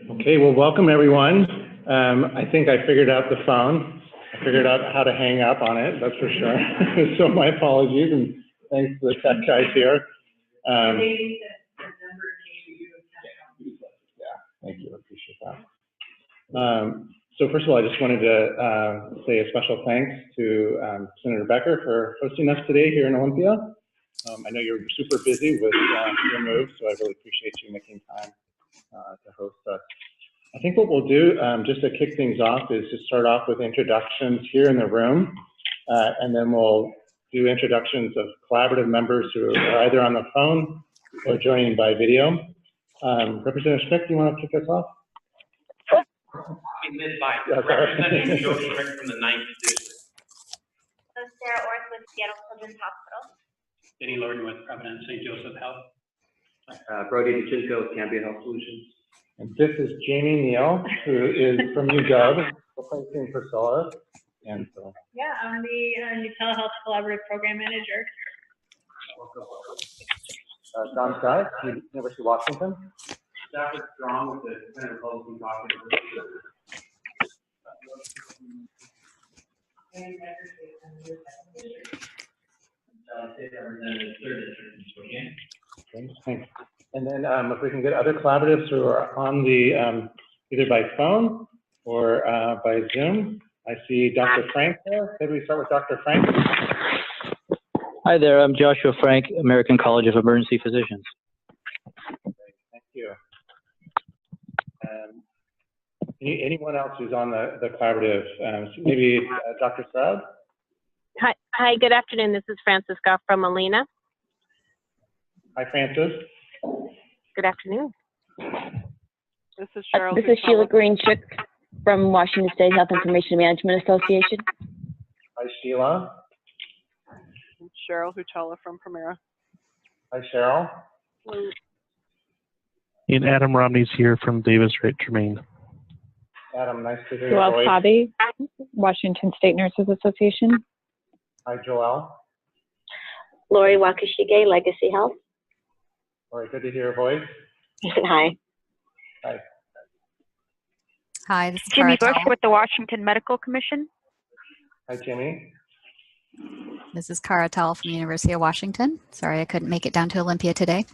Okay, well, welcome everyone. I think I figured out the phone. I figured out how to hang up on it, that's for sure. So my apologies, and thanks to the tech guys here. Yeah, thank you, I appreciate that. So first of all, I just wanted to say a special thanks to Senator Becker for hosting us today here in Olympia. I know you're super busy with your move, so I really appreciate you making time to host us. I think what we'll do, just to kick things off, is to start off with introductions here in the room, and then we'll do introductions of collaborative members who are either on the phone or joining by video. Representative Schmidt, do you want to kick us off? Representing Joe Schmidt from the 9th District. So Sarah Orth with Seattle Children's Hospital. Denny Lorden with Providence St. Joseph Health. Brody DeChinko with Cambia Health Solutions. And this is Jamie Neal, who is from UW, replacing Priscilla. And so, yeah, I'm the new Telehealth Collaborative Program Manager. John Scott, University of Washington. Stafford Strong with the Center for Public Policy. State Representative 3rd District in Spokane. Okay, thanks. And then if we can get other collaboratives who are on the, either by phone or by Zoom. I see Dr. Frank there. Maybe we start with Dr. Frank. Hi there, I'm Joshua Frank, American College of Emergency Physicians. Thank you. Anyone else who's on the collaborative? Maybe Dr. Stroud? Hi, good afternoon. This is Francisca from Molina. Hi, Francis. Good afternoon. This is Cheryl. This is Sheila Greenchick from Washington State Health Information Management Association. Hi, Sheila. Cheryl Hutella from Primera. Hi, Cheryl. Hello. And Adam Romney's here from Davis Wright Tremaine. Adam, nice to hear Joelle your voice. Sabe, Washington State Nurses Association. Hi, Joelle. Lori Wakashige, Legacy Health. All right, good to hear your voice. Hi. Hi. Hi, this is Jimmy Cara Bush with the Washington Medical Commission. Hi, Jimmy. This is Cara Tell from the University of Washington. Sorry I couldn't make it down to Olympia today.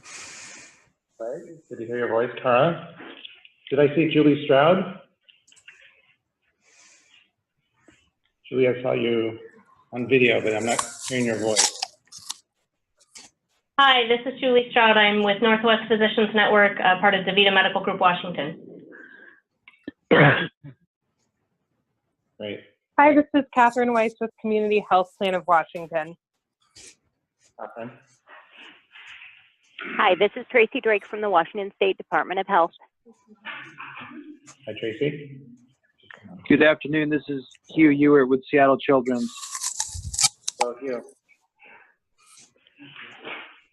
All right, good to hear your voice, Cara. Did I see Julie Stroud? Julie, I saw you on video, but I'm not hearing your voice. Hi, this is Julie Stroud. I'm with Northwest Physicians Network, part of DaVita Medical Group Washington. Great. Hi, this is Catherine Weiss with Community Health Plan of Washington. Catherine. Hi, this is Tracy Drake from the Washington State Department of Health. Hi, Tracy. Good afternoon, this is Hugh Ewert with Seattle Children's. Hello, Hugh.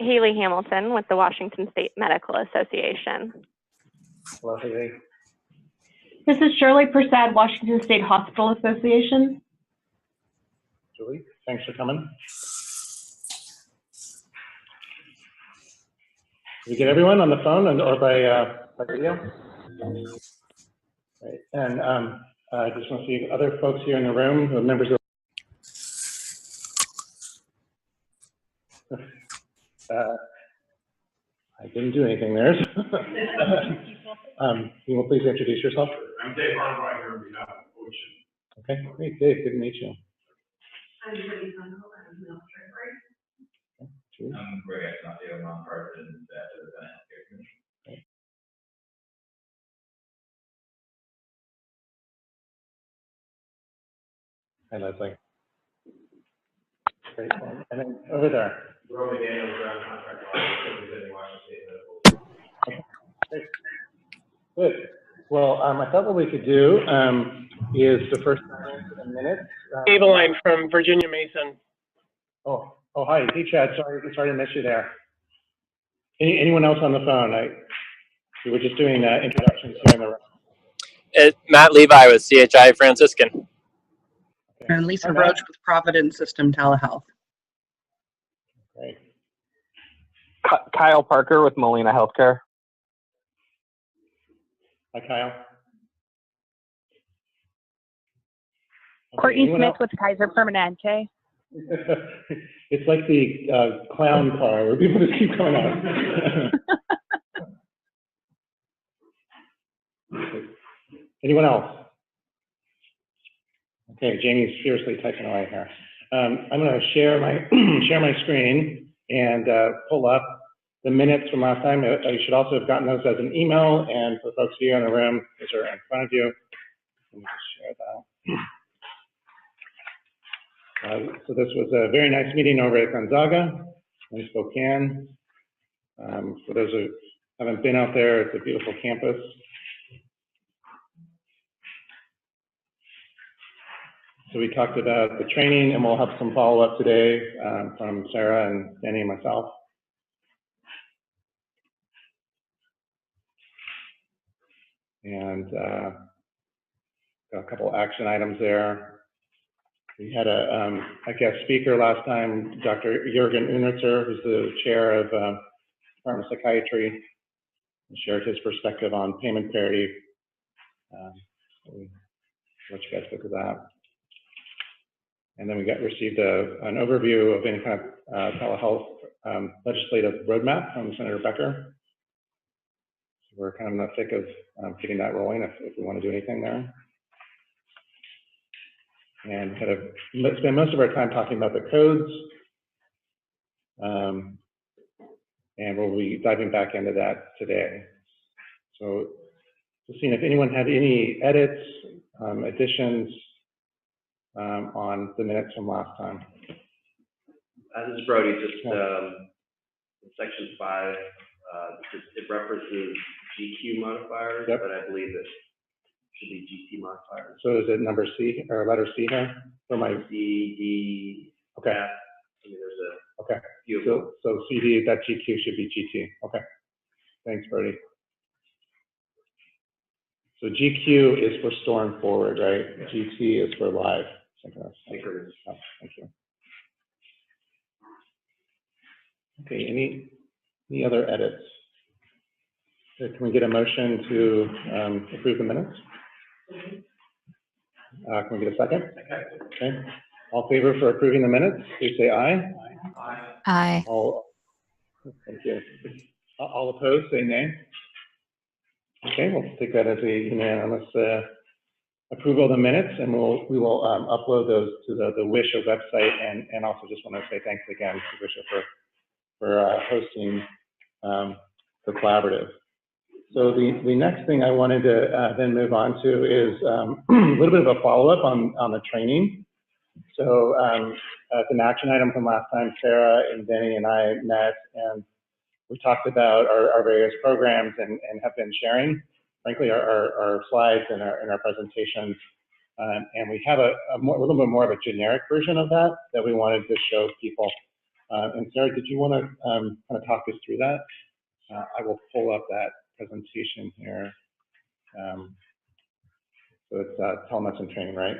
Haley Hamilton with the Washington State Medical Association. Hello, Haley. This is Shirley Persad, Washington State Hospital Association. Julie, thanks for coming. Did we get everyone on the phone or by video? Right. And I just want to see other folks here in the room who are members of I didn't do anything there. You will please introduce yourself. I'm Dave Hartweiler on behalf of Ocean. Okay, great, Dave. Good to meet you. I'm Greg Ignacio, nonpartisan at the Healthcare Commission. Hi, Leslie. Great. And then over there. Roman Daniels, ground contract law, representing Washington State Medical. Great. Good. Well, I thought what we could do is the first 9 minutes. Eveline from Virginia Mason. Oh, hi. Hey, Chad. Sorry to miss you there. Anyone else on the phone? We were just doing introductions here in the room. Matt Levi with CHI Franciscan. Okay. And Lisa Roach with Providence System Telehealth. Great. Kyle Parker with Molina Healthcare. Hi, Kyle. Okay, Courtney anyone Smith else? with Kaiser Permanente. It's like the clown car where people just keep coming out. Anyone else? Okay, Jamie's fiercely typing away here. I'm going to share my share my screen and pull up the minutes from last time. You should also have gotten those as an email, and for folks here in the room, those are in front of you. Let me just share that. So this was a very nice meeting over at Gonzaga in Spokane. For those who haven't been out there, it's a beautiful campus. So we talked about the training, and we'll have some follow-up today from Sarah and Danny and myself. And got a couple action items there. We had a guest speaker last time, Dr. Jürgen Unitzer, who's the chair of Department of Psychiatry, and shared his perspective on payment parity. We'll let you guys look at that. And then we received an overview of any kind of telehealth legislative roadmap from Senator Becker. So we're kind of in the thick of getting that rolling if we want to do anything there. And kind of spend most of our time talking about the codes. And we'll be diving back into that today. So just seeing if anyone had any edits, additions on the minutes from last time. This is Brody, just in section 5, it references GQ modifiers, Yep. but I believe it should be GT modifiers. So is it number C or letter C here for my? C, D, okay. F. I mean, there's a okay. few of them. So CD, that GQ should be GT. Okay. Thanks, Brody. So GQ is for store and forward, right? Yeah. GT is for live. Synchronous. Oh, thank you. Okay, any other edits? Can we get a motion to approve the minutes? Can we get a second? Okay. All in favor for approving the minutes, please say aye. Aye. Aye. Thank you. All opposed, say nay. Okay, we'll take that as a unanimous approval of the minutes, and we will upload those to the WISHA website, and also just want to say thanks again to WISHA for hosting the collaborative. So the next thing I wanted to then move on to is a little bit of a follow-up on the training. So it's an action item from last time. Sarah and Denny and I met, and we talked about our various programs and have been sharing, frankly, our slides and our presentations. And we have a little bit more of a generic version of that we wanted to show people. And Sarah, did you want to kind of talk us through that? I will pull up that presentation here. So it's telemedicine training, right?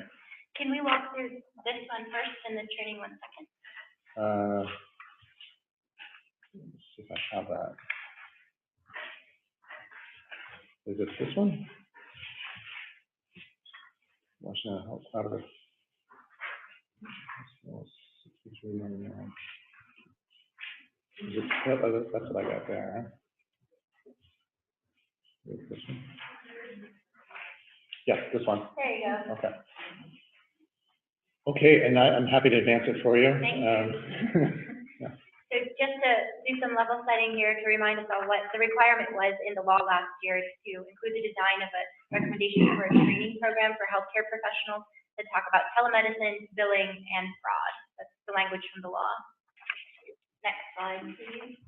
Can we walk through this one first and the training one second? Let's see if I have that. Is it this one? Washington Health Collaborative. That's what I got there. Huh? This one? Yeah, this one. There you go. Okay. Okay, and I'm happy to advance it for you. Thank you. Yeah. So just to do some level setting here to remind us all what the requirement was in the law last year to include the design of a recommendation for a training program for healthcare professionals to talk about telemedicine, billing, and fraud. That's the language from the law. Next slide, please.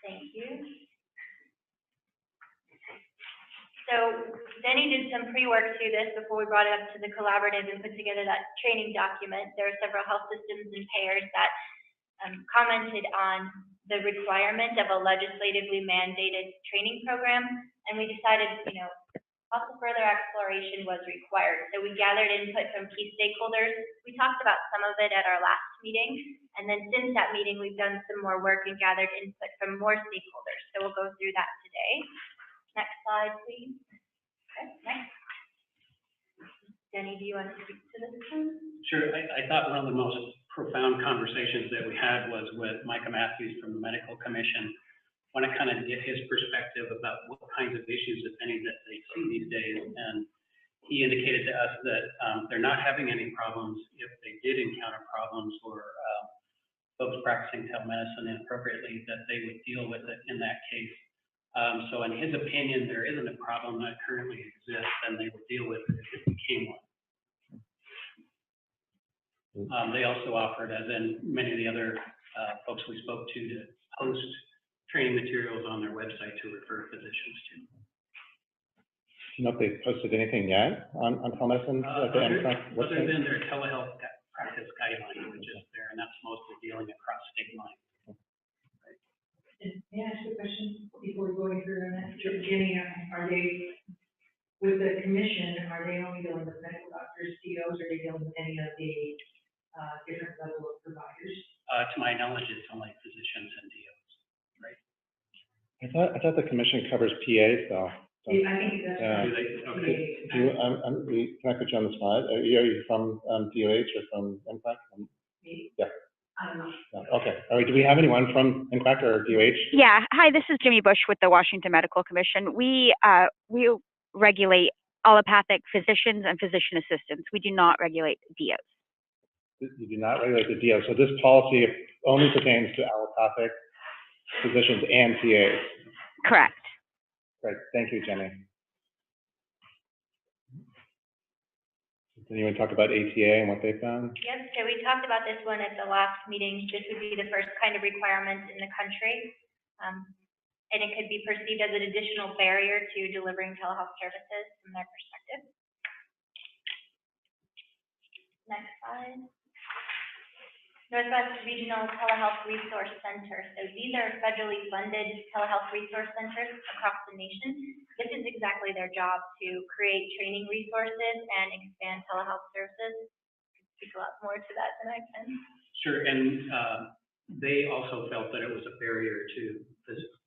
Thank you. So Denny did some pre-work to this before we brought it up to the collaborative and put together that training document. There are several health systems and payers that commented on the requirement of a legislatively mandated training program, and we decided, also further exploration was required. So we gathered input from key stakeholders. We talked about some of it at our last meeting, and then since that meeting, we've done some more work and gathered input from more stakeholders. So we'll go through that today. Next slide, please. Okay, next. Denny, do you want to speak to this one? Sure. I thought one of the most profound conversations that we had was with Micah Matthews from the Medical Commission. I want to kind of get his perspective about what kinds of issues, if any, that they see these days. And he indicated to us that they're not having any problems. If they did encounter problems or folks practicing telemedicine inappropriately, that they would deal with it in that case. So in his opinion, there isn't a problem that currently exists, and they would deal with it if it became one. They also offered, as in many of the other folks we spoke to host training materials on their website to refer physicians to. Do you know if they've posted anything yet on telemedicine? Other than their telehealth practice guideline, which is there, and that's mostly dealing across state lines. May I ask you a question before going through that? Jenny, are they, with the commission, are they only dealing with medical doctors, COs, or are they dealing with any of the different level of providers? To my knowledge, it's only physicians and DOs, right? I thought the commission covers PAs though. So, I think that's okay. Can I put you on the spot? Are you from DOH or from NCLAC? Yeah. I don't know. Yeah. Okay. All right. Do we have anyone from NCLAC or DOH? Yeah. Hi, this is Jimmy Bush with the Washington Medical Commission. We regulate allopathic physicians and physician assistants. We do not regulate DOs. You do not regulate the DO. So this policy only pertains to allopathic physicians and PAs. Correct. Great. Thank you, Jenny. Anyone talk about ATA and what they've done? Yep, so we talked about this one at the last meeting. This would be the first kind of requirement in the country. And it could be perceived as an additional barrier to delivering telehealth services from their perspective. Next slide. Northwest Regional Telehealth Resource Center. So these are federally funded telehealth resource centers across the nation. This is exactly their job, to create training resources and expand telehealth services. Speak a lot more to that than I can. Sure, and they also felt that it was a barrier to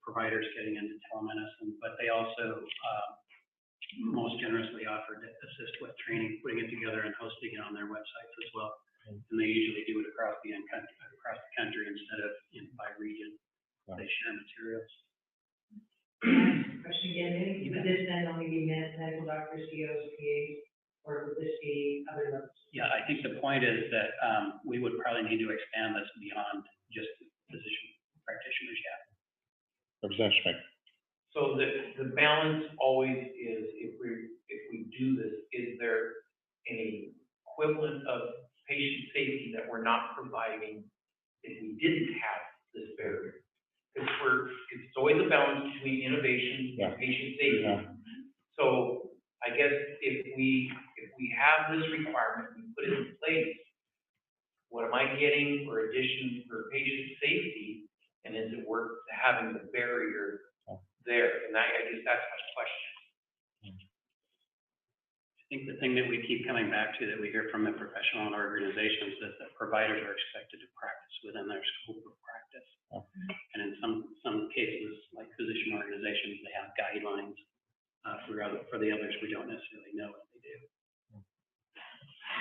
providers getting into telemedicine, but they also most generously offered to assist with training, putting it together and hosting it on their websites as well. And they usually do it across the country instead of by region. They share materials. Question again, would this then only be medical doctors, COs, PAs, or would this be other levels? Yeah, I think the point is that we would probably need to expand this beyond just physician practitioners. Yeah. Representative Schmidt. So the balance always is, if we do this, is there an equivalent of patient safety that we're not providing if we didn't have this barrier? It's always a balance between innovation and patient safety. Yeah. So I guess if we have this requirement, we put it in place, what am I getting for addition for patient safety? And is it worth having the barrier there? And I guess that's my question. I think the thing that we keep coming back to that we hear from the professional organizations is that providers are expected to practice within their scope of practice. And in some cases, like physician organizations, they have guidelines. For the others, we don't necessarily know what they do.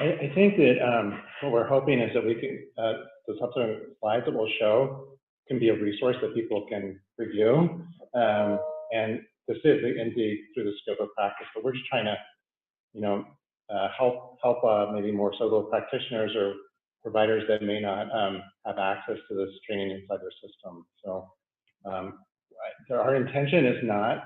I think that what we're hoping is that we can, the subsequent slides that we'll show can be a resource that people can review. And this is indeed through the scope of practice, but we're just trying to, help maybe more solo practitioners or providers that may not have access to this training inside their system. So our intention is not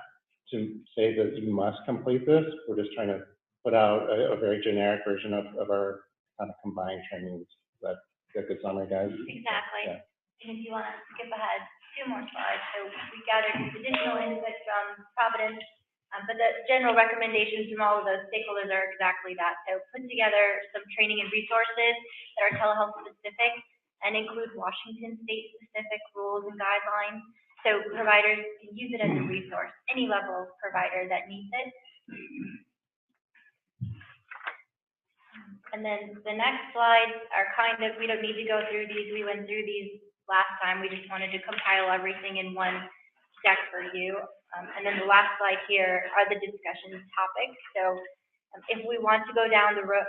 to say that you must complete this. We're just trying to put out a very generic version of our kind of combined trainings. Is that a good summary, guys? Exactly. Yeah. And if you want to skip ahead 2 more slides. So we gathered additional input from Providence, but the general recommendations from all of those stakeholders are exactly that. So put together some training and resources that are telehealth specific and include Washington state specific rules and guidelines. So providers can use it as a resource, any level of provider that needs it. And then the next slides are we don't need to go through these. We went through these last time. We just wanted to compile everything in one deck for you. And then the last slide here are the discussion topics. So if we want to go down the route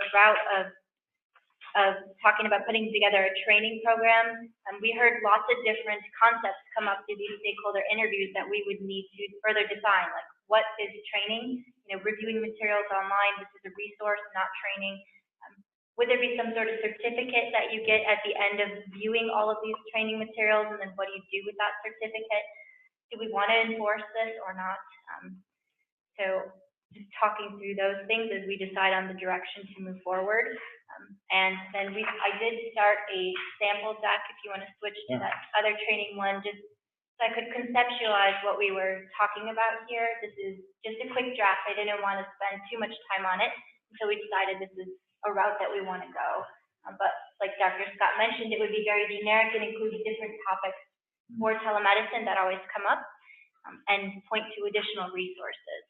of talking about putting together a training program, we heard lots of different concepts come up through these stakeholder interviews that we would need to further define, like what is training? Reviewing materials online, this is a resource, not training. Would there be some sort of certificate that you get at the end of viewing all of these training materials, and then what do you do with that certificate? Do we want to enforce this or not? So just talking through those things as we decide on the direction to move forward. And then I did start a sample deck, if you want to switch to that other training one, just so I could conceptualize what we were talking about here. This is just a quick draft. I didn't want to spend too much time on it until we decided this is a route that we want to go. But like Dr. Scott mentioned, it would be very generic and include different topics for telemedicine that always come up, and point to additional resources.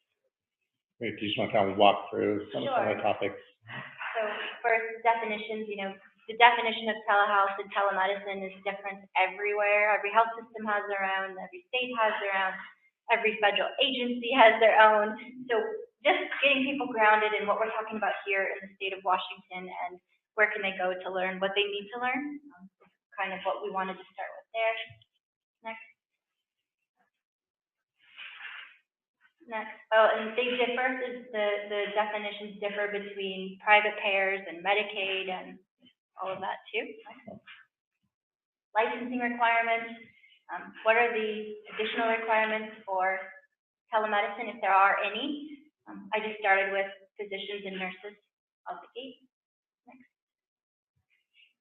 Wait, do you just want to kind of walk through some of the topics? So first, definitions, the definition of telehealth and telemedicine is different everywhere. Every health system has their own, every state has their own, every federal agency has their own. So just getting people grounded in what we're talking about here in the state of Washington and where can they go to learn what they need to learn, is kind of what we wanted to start with there. Next. Oh, and they differ, the definitions differ between private payers and Medicaid and all of that too. Licensing requirements, what are the additional requirements for telemedicine, if there are any? I just started with physicians and nurses out the gate. Next.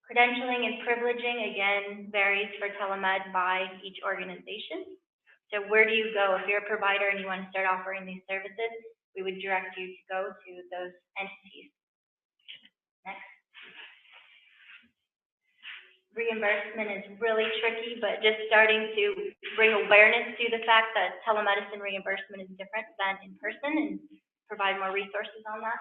Credentialing and privileging, again, varies for telemed by each organization. So where do you go? If you're a provider and you want to start offering these services, we would direct you to go to those entities. Next. Reimbursement is really tricky, but just starting to bring awareness to the fact that telemedicine reimbursement is different than in person and provide more resources on that.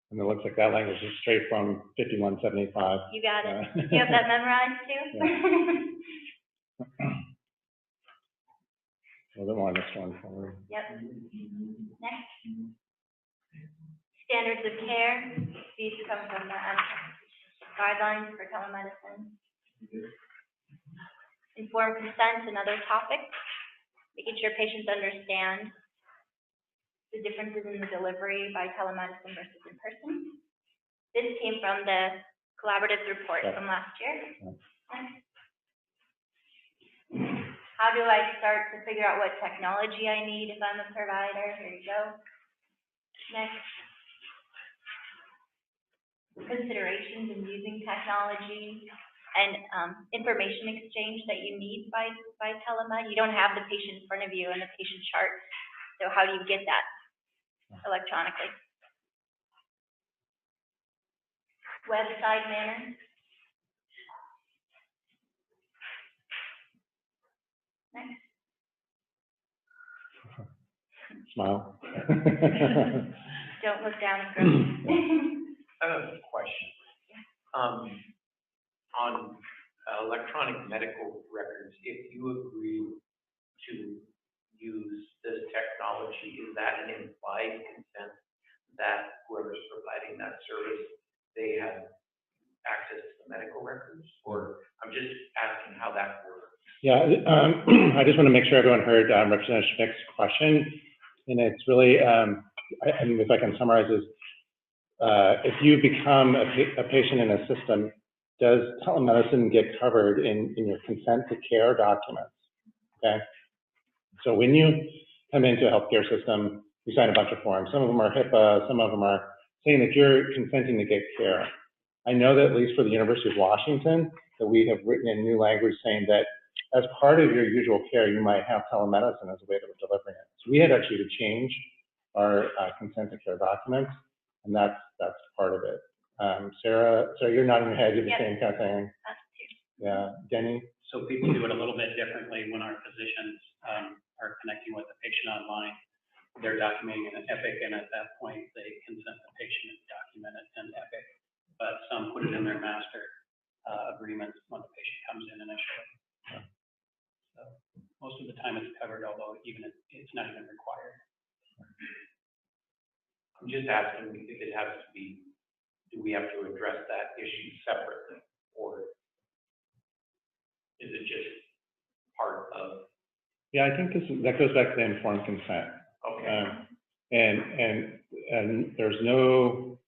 And it looks like that language is straight from 5175. You got it. You have that memorized too? Yeah. A little bit more on this one. Yep. Next. Standards of care. These come from the guidelines for telemedicine. Informed consent, another topic. Making sure patients understand the differences in the delivery by telemedicine versus in person. This came from the collaborative report from last year. Next. How do I start to figure out what technology I need if I'm a provider? Here you go. Next. Considerations in using technology and information exchange that you need by telemed. You don't have the patient in front of you and the patient chart. So how do you get that electronically? Website manner. Next. Smile. Don't look down and grow. I have a question. On electronic medical records, if you agree to use this technology, is that an implied consent that whoever's providing that service, they have access to the medical records? Or I'm just asking how that works. Yeah, I just want to make sure everyone heard Representative Schmick's question. And it's really, I mean, if I can summarize this, if you become a patient in a system, does telemedicine get covered in your consent to care documents? Okay. So when you come into a healthcare system, you sign a bunch of forms. Some of them are HIPAA, some of them are saying that you're consenting to get care. I know that at least for the University of Washington, that we have written in new language saying that as part of your usual care, you might have telemedicine as a way of delivering it. So we had actually to change our consent to care documents, and that's part of it. Sarah, you're nodding your head, you're the same kind of thing. Yeah, Denny? So people do it a little bit differently when our physicians are connecting with the patient online. They're documenting in an Epic, and at that point, they consent the patient to document it in Epic. But some put it in their master agreements when the patient comes in initially. So most of the time it's covered, although even it's not even required. I'm just asking if it has to be, do we have to address that issue separately? Or is it just part of? Yeah, I think that goes back to the informed consent. Okay. And there's no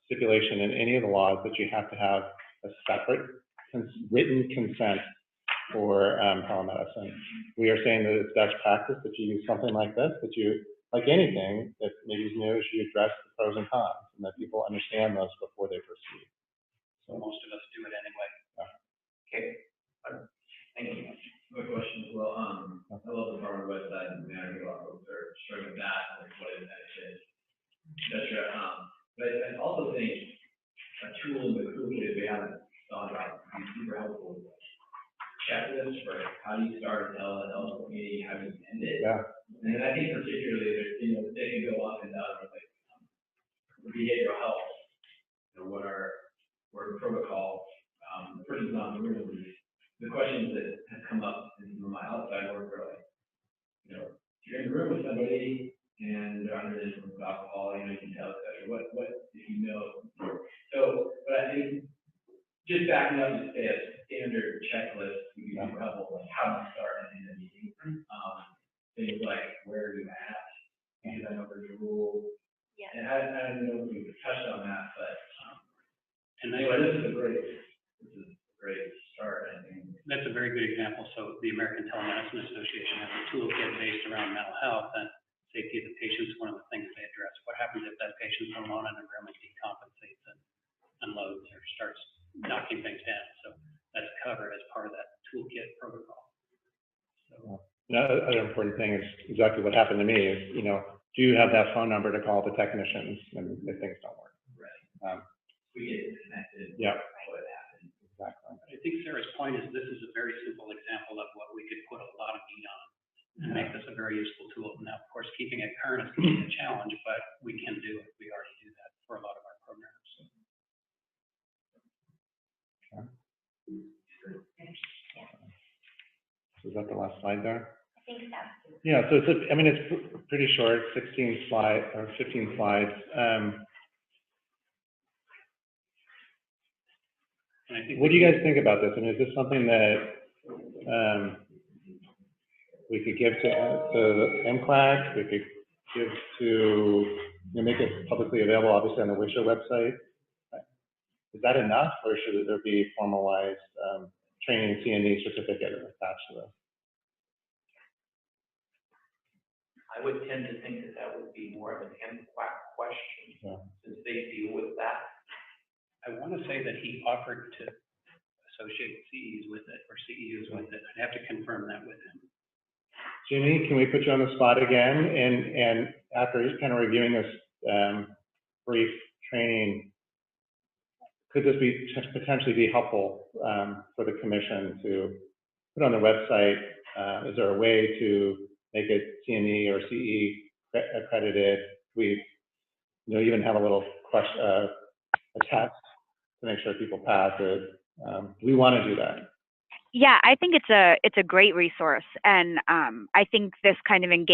stipulation in any of the laws that you have to have a separate written consent for telemedicine. We are saying that it's best practice that you use something like this, that you, like anything, that maybe you address the pros and cons, and that people understand those before they proceed. So most of us do it anyway. Okay. Thank you. My question as well, I love the farmer website, and I think a lot of folks are struggling with that, like what is that shit, et cetera. But I also think a tool in the toolkit we haven't thought about would be super helpful. Checklist for how do you start a telehealth meeting, how do you end it? Yeah. And then I think particularly there's, they can go up and down with like behavioral health, what are the protocols, the person's not in the room. The questions that have come up in some of my outside work are like, you're in the room with somebody and they're under the influence of alcohol, you can tell, et cetera. What if you know? So, but I think just backing up to say a standard checklist would be super helpful, like how to start and end a meeting. Things like where are you at? Because I know there's a rule. Yeah. And I don't know if we touched on that, but And anyway, this is a great start, I think. That's a very good example. So the American Telemedicine Association has a toolkit based around mental health and safety of the patient is one of the things they address. What happens if that patient's alone in a room and decompensates and unloads or starts knocking things down? So that's covered as part of that toolkit protocol. So. Another important thing is exactly what happened to me is, do you have that phone number to call the technicians when if things don't work? Right. We get disconnected. Yeah. What happened. Exactly. I think Sarah's point is this is a very simple example of what we could put a lot of meat on and make this a very useful tool. Now, of course, keeping it current is going to be a challenge, but we can do it. We already do that for a lot of our programs. So. Okay. So is that the last slide there? I think so. Yeah, so it's pretty short, 16 slides or 15 slides. What do you guys think about this? Is this something that we could give to MCLAC? We could give to, make it publicly available, obviously on the WISHA website. Is that enough, or should there be formalized training CNE certificate attached to this? I would tend to think that would be more of an MCLAC question, since they deal with that. I want to say that he offered to associate CEs with it or CEUs with it. I'd have to confirm that with him. Jimmy, can we put you on the spot again? And after kind of reviewing this brief training, could this potentially be helpful for the commission to put on the website? Is there a way to make it CNE or CE accredited? We even have a little question, a test to make sure people pass it. We want to do that. Yeah, I think it's a great resource, and I think this kind of I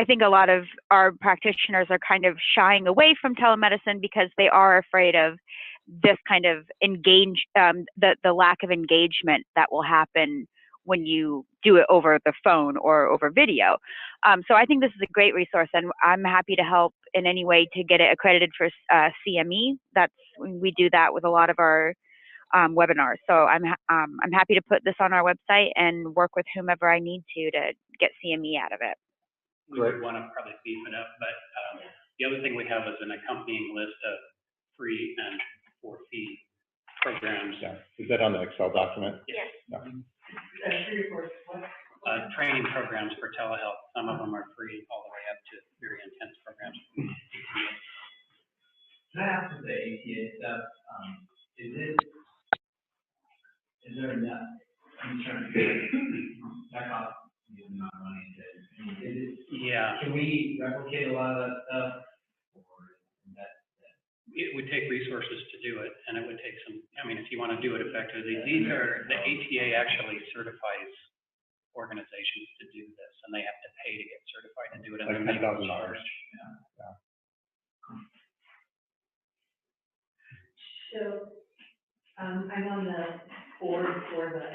think a lot of our practitioners are kind of shying away from telemedicine because they are afraid of this kind of the lack of engagement that will happen when you do it over the phone or over video. So I think this is a great resource, and I'm happy to help in any way to get it accredited for CME. We do that with a lot of our webinars. So I'm happy to put this on our website and work with whomever I need to get CME out of it. We would want to probably beef it up, but the other thing we have is an accompanying list of free and for fee programs. Yeah. Is that on the Excel document? Yes. Yeah. Training programs for telehealth. Some of them are free all the way up to very intense programs. Can I ask for the ATA stuff? Is there enough? I'm trying to check off the amount of money Yeah. Can we replicate a lot of that stuff? It would take resources to do it, and it would take some, if you want to do it effectively. The ATA actually certifies organizations to do this, and they have to pay to get certified and do it. And Like they're $10,000. charged. Yeah. So, I'm on the board for the,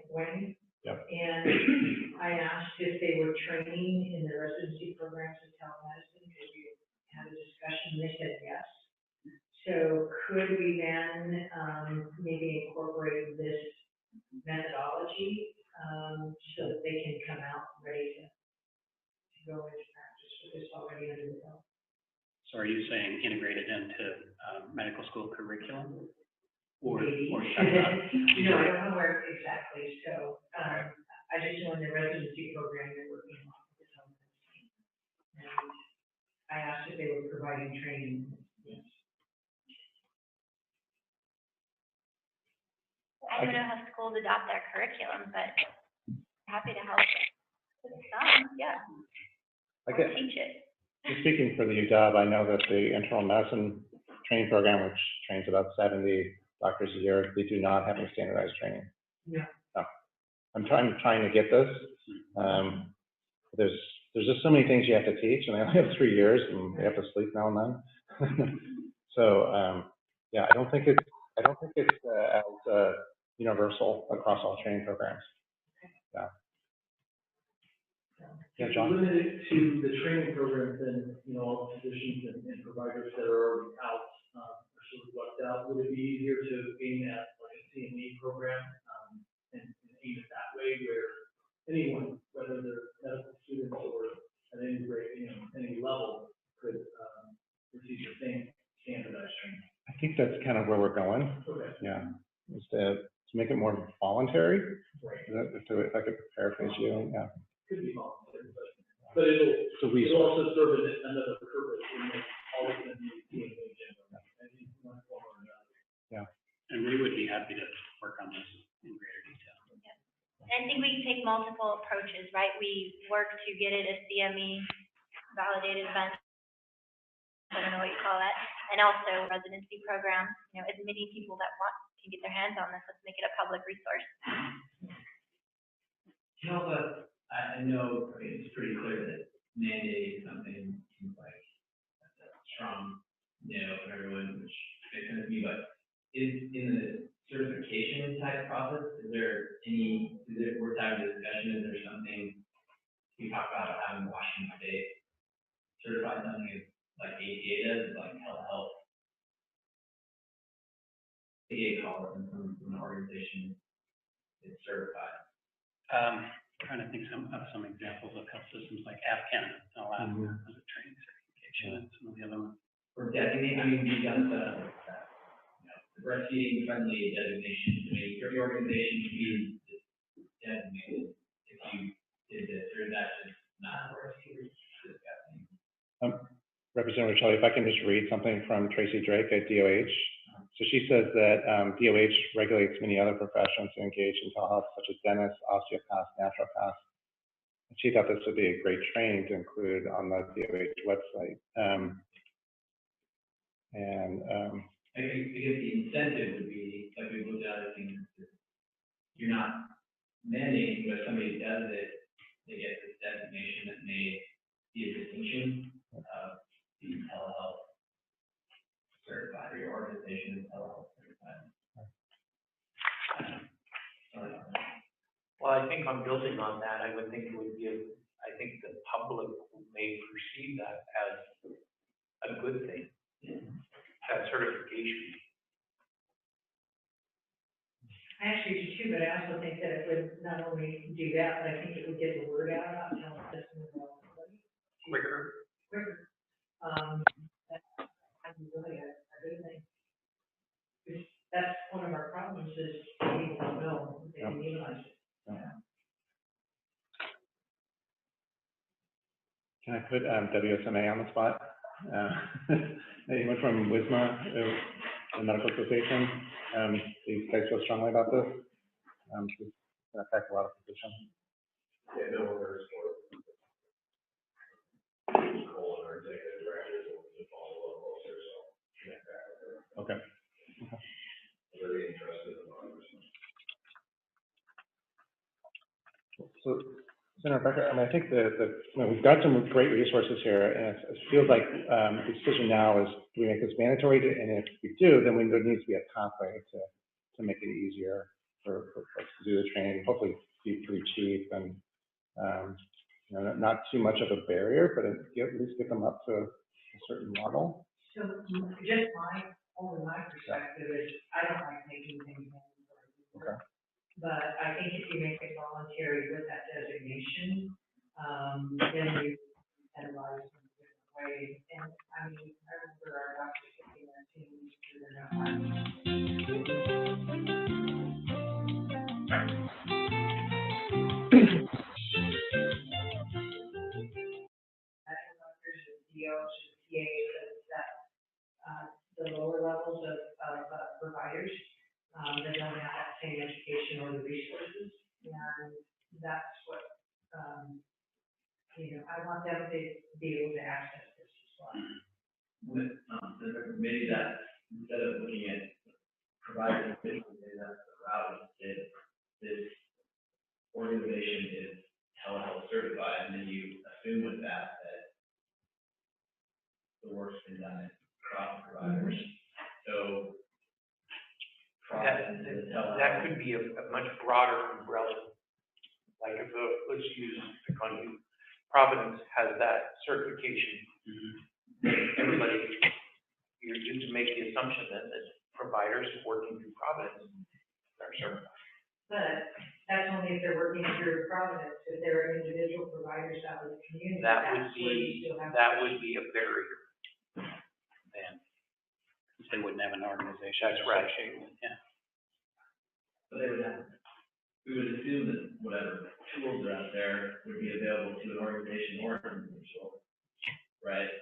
wing. Yep. And I asked if they were training in the residency programs of telemedicine, because we had a discussion, and they said yes. So could we then, maybe incorporate this methodology, so that they can come out ready to go into practice with this already under the belt? So are you saying integrated into medical school curriculum? Or, Maybe. or No, I don't know where exactly, so, I just know in the residency program they're working on the telemedicine. And I asked if they were providing training. Yes. I don't know how schools adopt their curriculum, but happy to help with some, yeah. I Or get, teach it. speaking for the UW, I know that the internal medicine training program, which trains about 70 doctors a year, they do not have any standardized training. Yeah. No. I'm trying to get this. There's just so many things you have to teach, and I only have 3 years, and they have to sleep now and then. So yeah, I don't think it's as universal across all training programs. Yeah. Yeah, If you John. limit it to the training programs, then, all the physicians and providers that are already out, are sort of left out. Would it be easier to aim at like a CME program, and aim it that way, where anyone, whether they're medical students or at any grade, any level, could, receive the same standardized training? I think that's kind of where we're going. Okay. Yeah, is to make it more voluntary. Right. If I could paraphrase you, yeah. Could be voluntary, but it'll also serve another purpose, and it's always going to be CME general, I think, one form or another. Yeah. And we would be happy to work on this in greater detail. I think we can take multiple approaches, right? We work to get it a CME validated event. I don't know what you call that. And also residency program, as many people that want can get their hands on this, let's make it a public resource. I know, it's pretty clear that mandating something seems like that's a strong no from everyone, which it's going to be, but in the certification type process, we're having a discussion, is there something we talk about having Washington State certify something like ADA does, like Telehealth? ADA calls and from an organization is certified. Trying to think of some examples of health systems like Afghan, Alaska, as a training certification, and some of the other ones. Or designate, we've done stuff like that. The breastfeeding friendly designation, your organization should be designated if you did this, or that's just not worth discussing. Representative Shelley, if I can just read something from Tracy Drake at DOH. So she says that DOH regulates many other professions engaged in telehealth, such as dentists, osteopaths, naturopaths. And she thought this would be a great training to include on the DOH website. I guess the incentive would be, like we looked at other things, you're not mandating, but if somebody does it, they get this designation that may be a distinction of being telehealth certified, or your organization is telehealth certified. Well, I think I'm building on that. I would think it would give, I think the public may perceive that as a good thing, that certification. I actually do too, but I also think that it would not only do that, but I think it would get the word out about telemedicine Quicker. That's really a good thing. Because that's one of our problems is people don't know, they don't utilize it. Can I put WSMA on the spot? Anyone from WISMA, the Medical Association? Do you guys feel strongly about this? It's going to affect a lot of physicians. Yeah, no orders for Nicole and our executive directors will follow up closer, so connect back with her. Okay. Very interested in others. Senator Becker, I mean, I think we've got some great resources here, and it feels like the decision now is, do we make this mandatory? And if we do, then there needs to be a pathway to make it easier for folks to do the training, hopefully be pretty cheap and not too much of a barrier, but at least get them up to a certain level. So just my perspective is, I don't like making things mandatory. Okay. But I think if you make it voluntary with that designation, then you incentivize in a different way. And I mean, I remember our doctors taking that team through their medical doctors, DOs, PAs, the lower levels of providers. They don't have that same education or the resources, and that's what, I want them to be able to access this as well. Maybe that, instead of looking at providers, maybe that's the route, is this organization is telehealth certified, and then you assume with that the work's been done across providers. So that could be a much broader umbrella. Like if let's use the country, Providence has that certification. Everybody, you to make the assumption that providers working through Providence are certified. But that's only if they're working through Providence. If there are individual providers out in the community, that would be a barrier. Then they wouldn't have an organization. That's right. Yeah. But we would assume that whatever tools are out there would be available to an organization or an individual, right?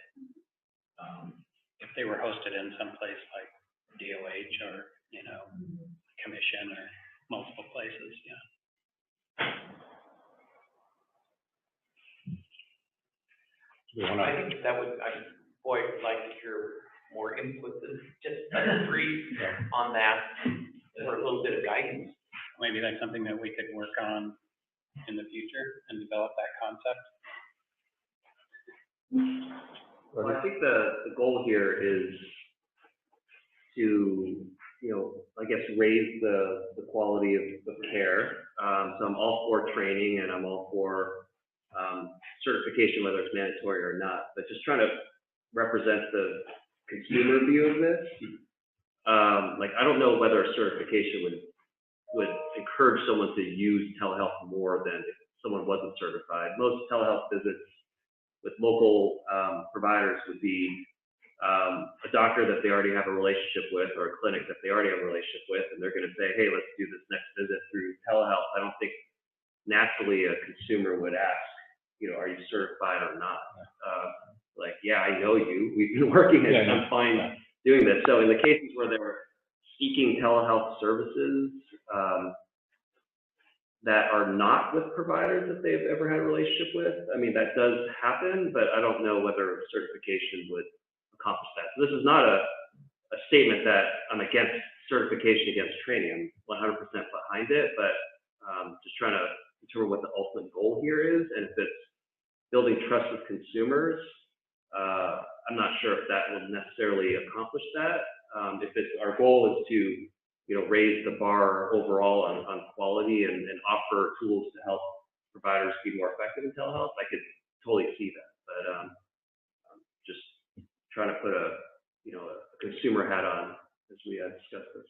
If they were hosted in some place like DOH or, commission or multiple places, yeah. I think that would, I'd like to hear more input than just brief on that, or a little bit of guidance. Maybe that's something that we could work on in the future and develop that concept. Well, I think the goal here is to, I guess, raise the quality of care. So I'm all for training and I'm all for certification, whether it's mandatory or not, but just trying to represent the consumer view of this. I don't know whether a certification would encourage someone to use telehealth more than if someone wasn't certified. Most telehealth visits with local providers would be a doctor that they already have a relationship with or a clinic that they already have a relationship with, and they're going to say, hey, let's do this next visit through telehealth. I don't think naturally a consumer would ask, are you certified or not? Yeah, I know you. We've been working it. I'm fine doing this. So in the cases where they were seeking telehealth services that are not with providers that they've ever had a relationship with, I mean, that does happen, but I don't know whether certification would accomplish that. So this is not a statement that I'm against certification against training. I'm 100% behind it, but just trying to determine what the ultimate goal here is. And if it's building trust with consumers, I'm not sure if that will necessarily accomplish that. If our goal is to raise the bar overall on quality and offer tools to help providers be more effective in telehealth, I could totally see that. But just trying to put a consumer hat on as we discuss this.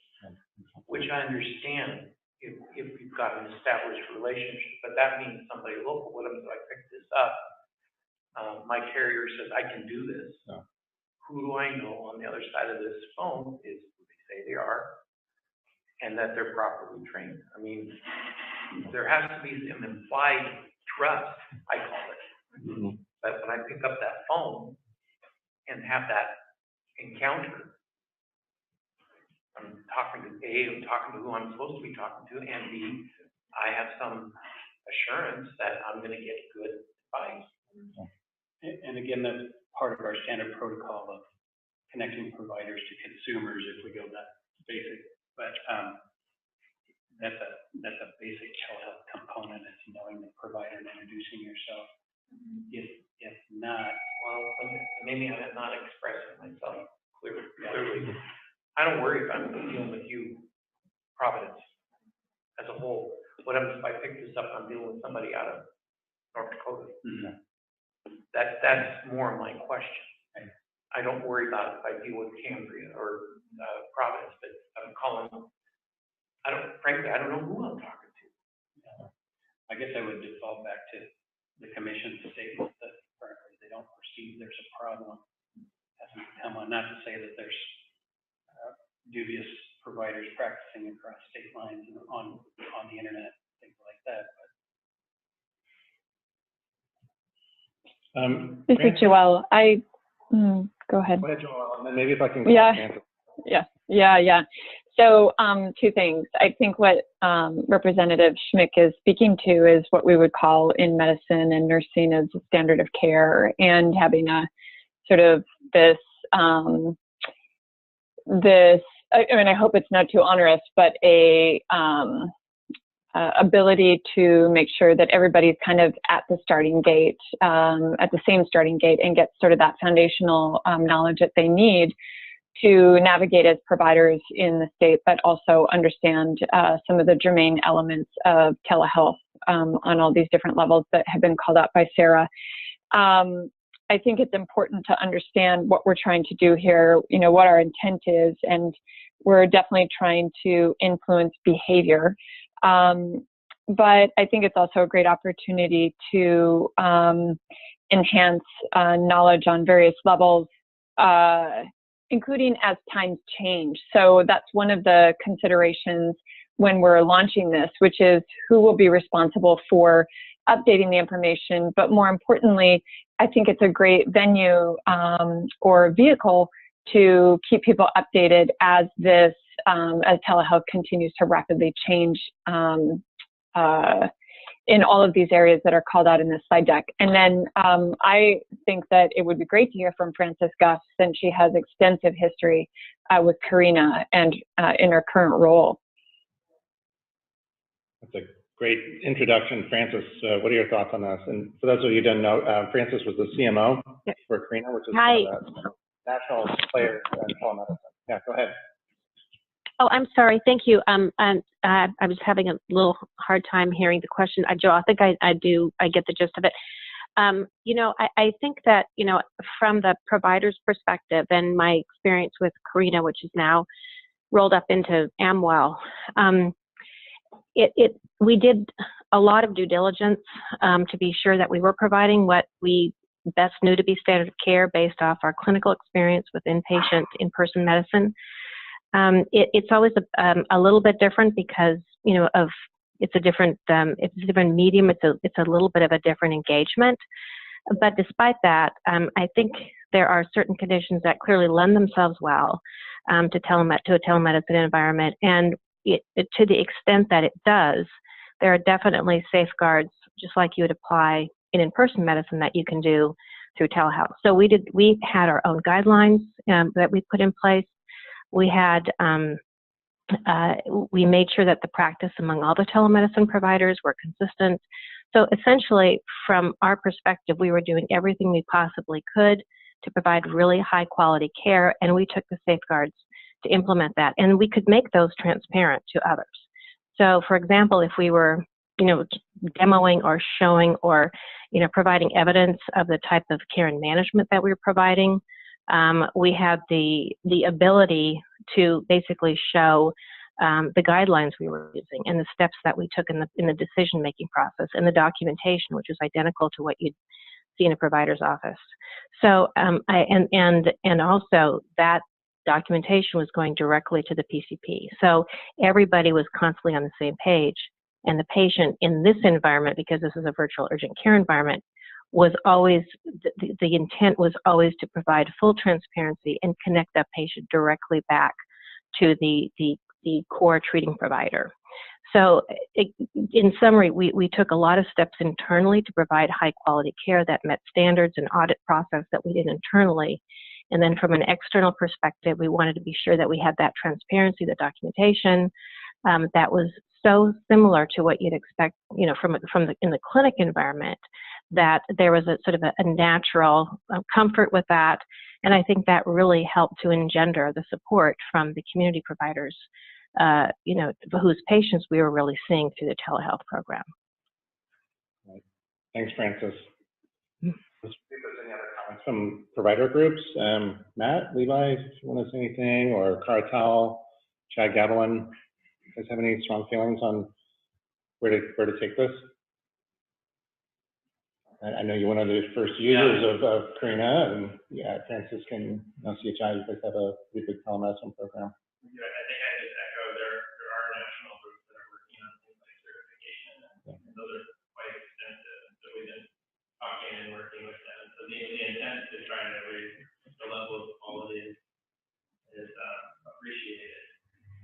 Which I understand if you've got an established relationship, but that means somebody local. What if I pick this up? My carrier says I can do this. No. Who do I know on the other side of this phone is who they say they are, and that they're properly trained. I mean, there has to be some implied trust, I call it. Mm-hmm. But when I pick up that phone and have that encounter, I'm talking to A, I'm talking to who I'm supposed to be talking to, and B, I have some assurance that I'm going to get good advice. And again, that's part of our standard protocol of connecting providers to consumers if we go that basic. But that's a basic telehealth component, is knowing the provider and introducing yourself. If not, Well, maybe I'm not expressing myself clearly. I don't worry if I'm dealing with you, Providence, as a whole. What if I pick this up, I'm dealing with somebody out of North Dakota? mm-hmm. That's more my question. I don't worry about if I deal with Cambria or Providence, but I'm calling, frankly, I don't know who I'm talking to. I guess I would default back to the commission's statement that currently they don't perceive there's a problem. Hasn't come on, not to say that there's dubious providers practicing across state lines and on the internet, things like that. This is Joelle. Go ahead. Go ahead, Joelle, and then maybe if I can. Yeah. So two things. I think what Representative Schmick is speaking to is what we would call in medicine and nursing as a standard of care, and having a sort of this, I hope it's not too onerous, but ability to make sure that everybody's kind of at the starting gate, at the same starting gate, and get sort of that foundational knowledge that they need to navigate as providers in the state, but also understand some of the germane elements of telehealth on all these different levels that have been called out by Sarah. I think it's important to understand what we're trying to do here, what our intent is, and we're definitely trying to influence behavior. But I think it's also a great opportunity to enhance knowledge on various levels, including as times change. So that's one of the considerations when we're launching this, which is who will be responsible for updating the information. But more importantly, I think it's a great venue or vehicle to keep people updated as this, as telehealth continues to rapidly change in all of these areas that are called out in this slide deck. And then I think that it would be great to hear from Frances Guff, since she has extensive history with Karina and in her current role. That's a great introduction, Frances. What are your thoughts on this? And for those of you who don't know, Frances was the CMO for Karina, which is one of the national players in telemedicine. Yeah, go ahead. Oh, I'm sorry. Thank you. I was having a little hard time hearing the question. Joe, I think I get the gist of it. I think that, from the provider's perspective and my experience with Karina, which is now rolled up into Amwell, we did a lot of due diligence to be sure that we were providing what we best knew to be standard of care based off our clinical experience with inpatient in-person medicine. It's always a little bit different because it's a different medium. It's a little bit of a different engagement. But despite that, I think there are certain conditions that clearly lend themselves well to a telemedicine environment, and to the extent that it does, there are definitely safeguards, just like you would apply in-person medicine, that you can do through telehealth. So we had our own guidelines that we put in place. We had, we made sure that the practice among all the telemedicine providers were consistent. So essentially, from our perspective, we were doing everything we possibly could to provide really high quality care, and we took the safeguards to implement that. And we could make those transparent to others. So for example, if we were, demoing or showing or, providing evidence of the type of care and management that we were providing, we had the ability to basically show the guidelines we were using and the steps that we took in the decision-making process, and the documentation, which is identical to what you'd see in a provider's office. So, and also that documentation was going directly to the PCP. So everybody was constantly on the same page, and the patient in this environment, because this is a virtual urgent care environment, was always, the intent was always to provide full transparency and connect that patient directly back to the core treating provider. So in summary, we took a lot of steps internally to provide high quality care that met standards and audit process that we did internally. And then from an external perspective, we wanted to be sure that we had that transparency, the documentation, that was so similar to what you'd expect, you know, in the clinic environment, that there was a sort of a natural comfort with that. And I think that really helped to engender the support from the community providers, you know, whose patients we were really seeing through the telehealth program. Right. Thanks, Francis. Any other comments from provider groups? Matt, Levi, if you want to say anything, or Caratal, Chad Gadwin, you guys have any strong feelings on where to take this? I know you're one of the first users of Karina, and yeah, Francis can, CHI, you guys have a pretty big telemedicine program. Yeah, I think I just echo there are national groups that are working on things like certification, and those are quite extensive. So we've been talking and working with them. So the intent to try to raise the level of quality is appreciated.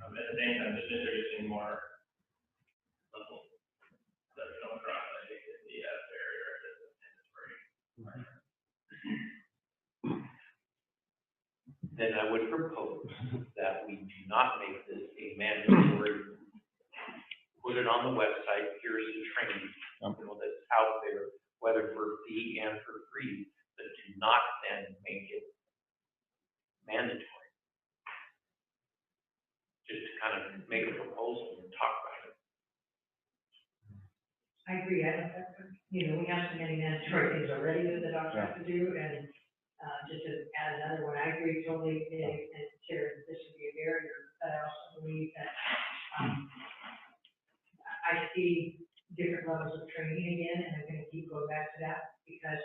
At the same time, just introducing more levels that come across, I think, is the barrier that is mandatory. Then I would propose that we do not make this a mandatory, put it on the website, here's the training, you know, that's out there, whether for fee and for free, but do not then make it mandatory. Just to kind of make a proposal and talk about it. I agree. I don't, you know, we have so many mandatory things already that the doctors have to do, and just to add another one, I agree totally, and share that this would be a barrier, but I also believe that I see different levels of training again, and I'm going to keep going back to that because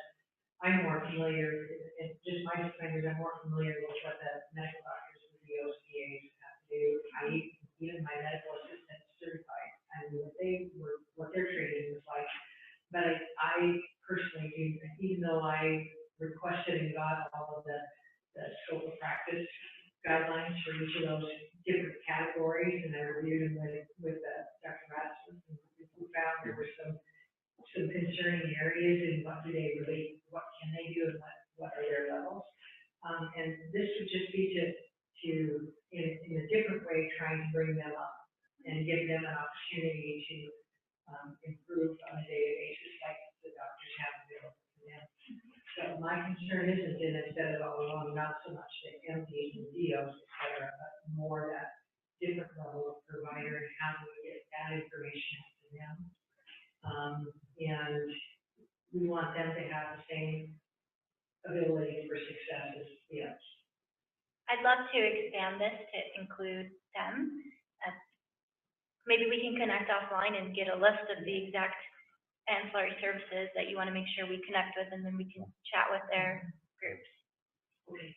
I'm more familiar, and just my disclaimers, I'm more familiar with what the medical doctors with the OCAs have to do. Even my medical assistant certified, I knew what their training was like. But I personally do, even though I requested and got all of the scope of practice guidelines for each of those different categories, and I reviewed them with Dr. Rasmussen, and we found there were some concerning areas in what can they do, and what are their levels. And this would just be to in a different way, trying to bring them up and give them an opportunity to improve on a daily basis, like the doctors have available to them. So my concern isn't that instead of all along, not so much the MDs and DOs, et cetera, but more that different level of provider and how do we get that information to them. And we want them to have the same ability for success as the others. I'd love to expand this to include them. Maybe we can connect offline and get a list of the exact ancillary services that you want to make sure we connect with, and then we can chat with their groups. Okay.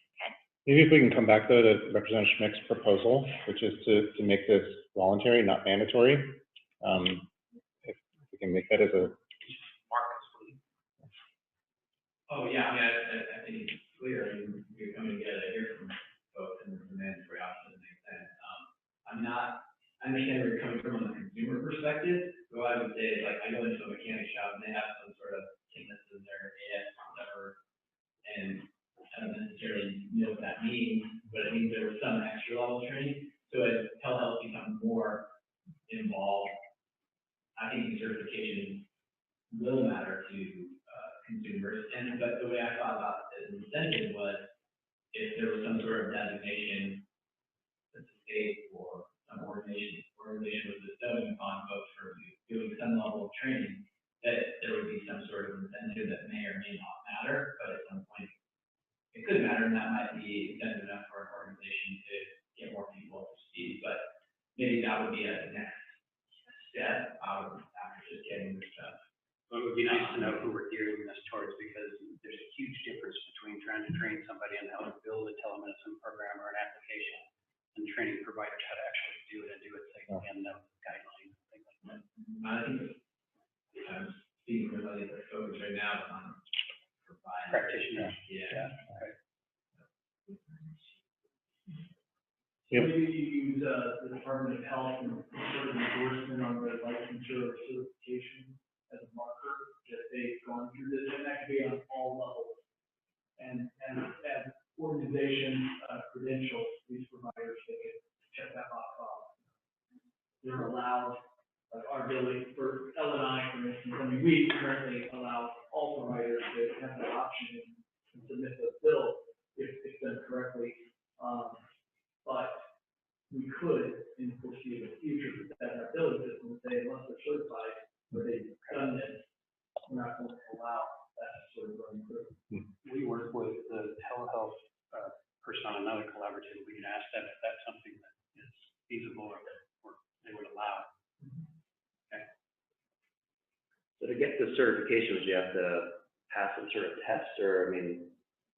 Maybe if we can come back though to Representative Schmick's proposal, which is to make this voluntary, not mandatory. If we can make that as a Oh yeah, I mean, I think it's clear. I mean, you're coming together here from folks, and the mandatory option makes sense. I understand where you're coming from on the consumer perspective. But what I would say is, like, I go into a mechanic shop and they have some sort of thickness in their AS or whatever, and I don't necessarily know what that means, but it means there was some extra level training. So as telehealth becomes more involved, I think the certification will matter to consumers. But the way I thought about the incentive was if there was some sort of designation that the state or some organization was bestowing upon folks for doing some level of training, that there would be some sort of incentive that may or may not matter, but at some point it could matter, and that might be incentive enough for an organization to get more people up to speed. But maybe that would be a next step after just getting this stuff. But it would be nice to know who we're gearing this towards, because there's a huge difference between trying to train somebody on how to build a telemedicine program or an application and training providers how to actually do it and do it safely and know guidelines and things like that. I think I'm speaking for somebody that's focused right now on providers. Practitioners. Yeah. Right. Yep. Maybe you use the Department of Health and sort of endorsement on their licensure or certification as a marker that they've gone through this, and that could be on all levels. And as organizations credential these providers, they could check that box off. They're allowed like our ability for L&I, for instance, I mean, we currently allow all providers to have that option and submit the bill if done correctly. But we could, in the foreseeable future, set our billing system and say, unless they're certified, or they've done this, we're not going to allow that sort of running through. We work with the telehealth person on another collaborative. We can ask them if that's something that is feasible or they would allow. Okay. So to get the certification, would you have to pass some sort of test, or, I mean,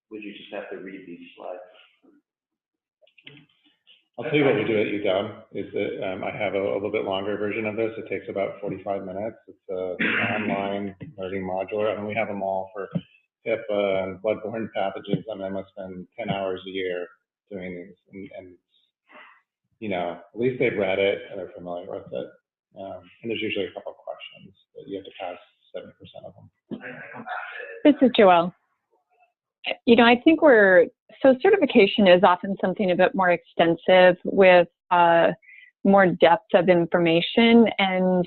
would you just have to read these slides? I'll tell you what we do at UW is that I have a little bit longer version of this. It takes about 45 minutes. It's an online learning module, and we have them all for HIPAA and bloodborne pathogens. I mean, I must spend 10 hours a year doing these, and you know, at least they've read it and they're familiar with it. And there's usually a couple of questions that you have to pass 70% of them. This is Joelle. You know, I think so certification is often something a bit more extensive with more depth of information, and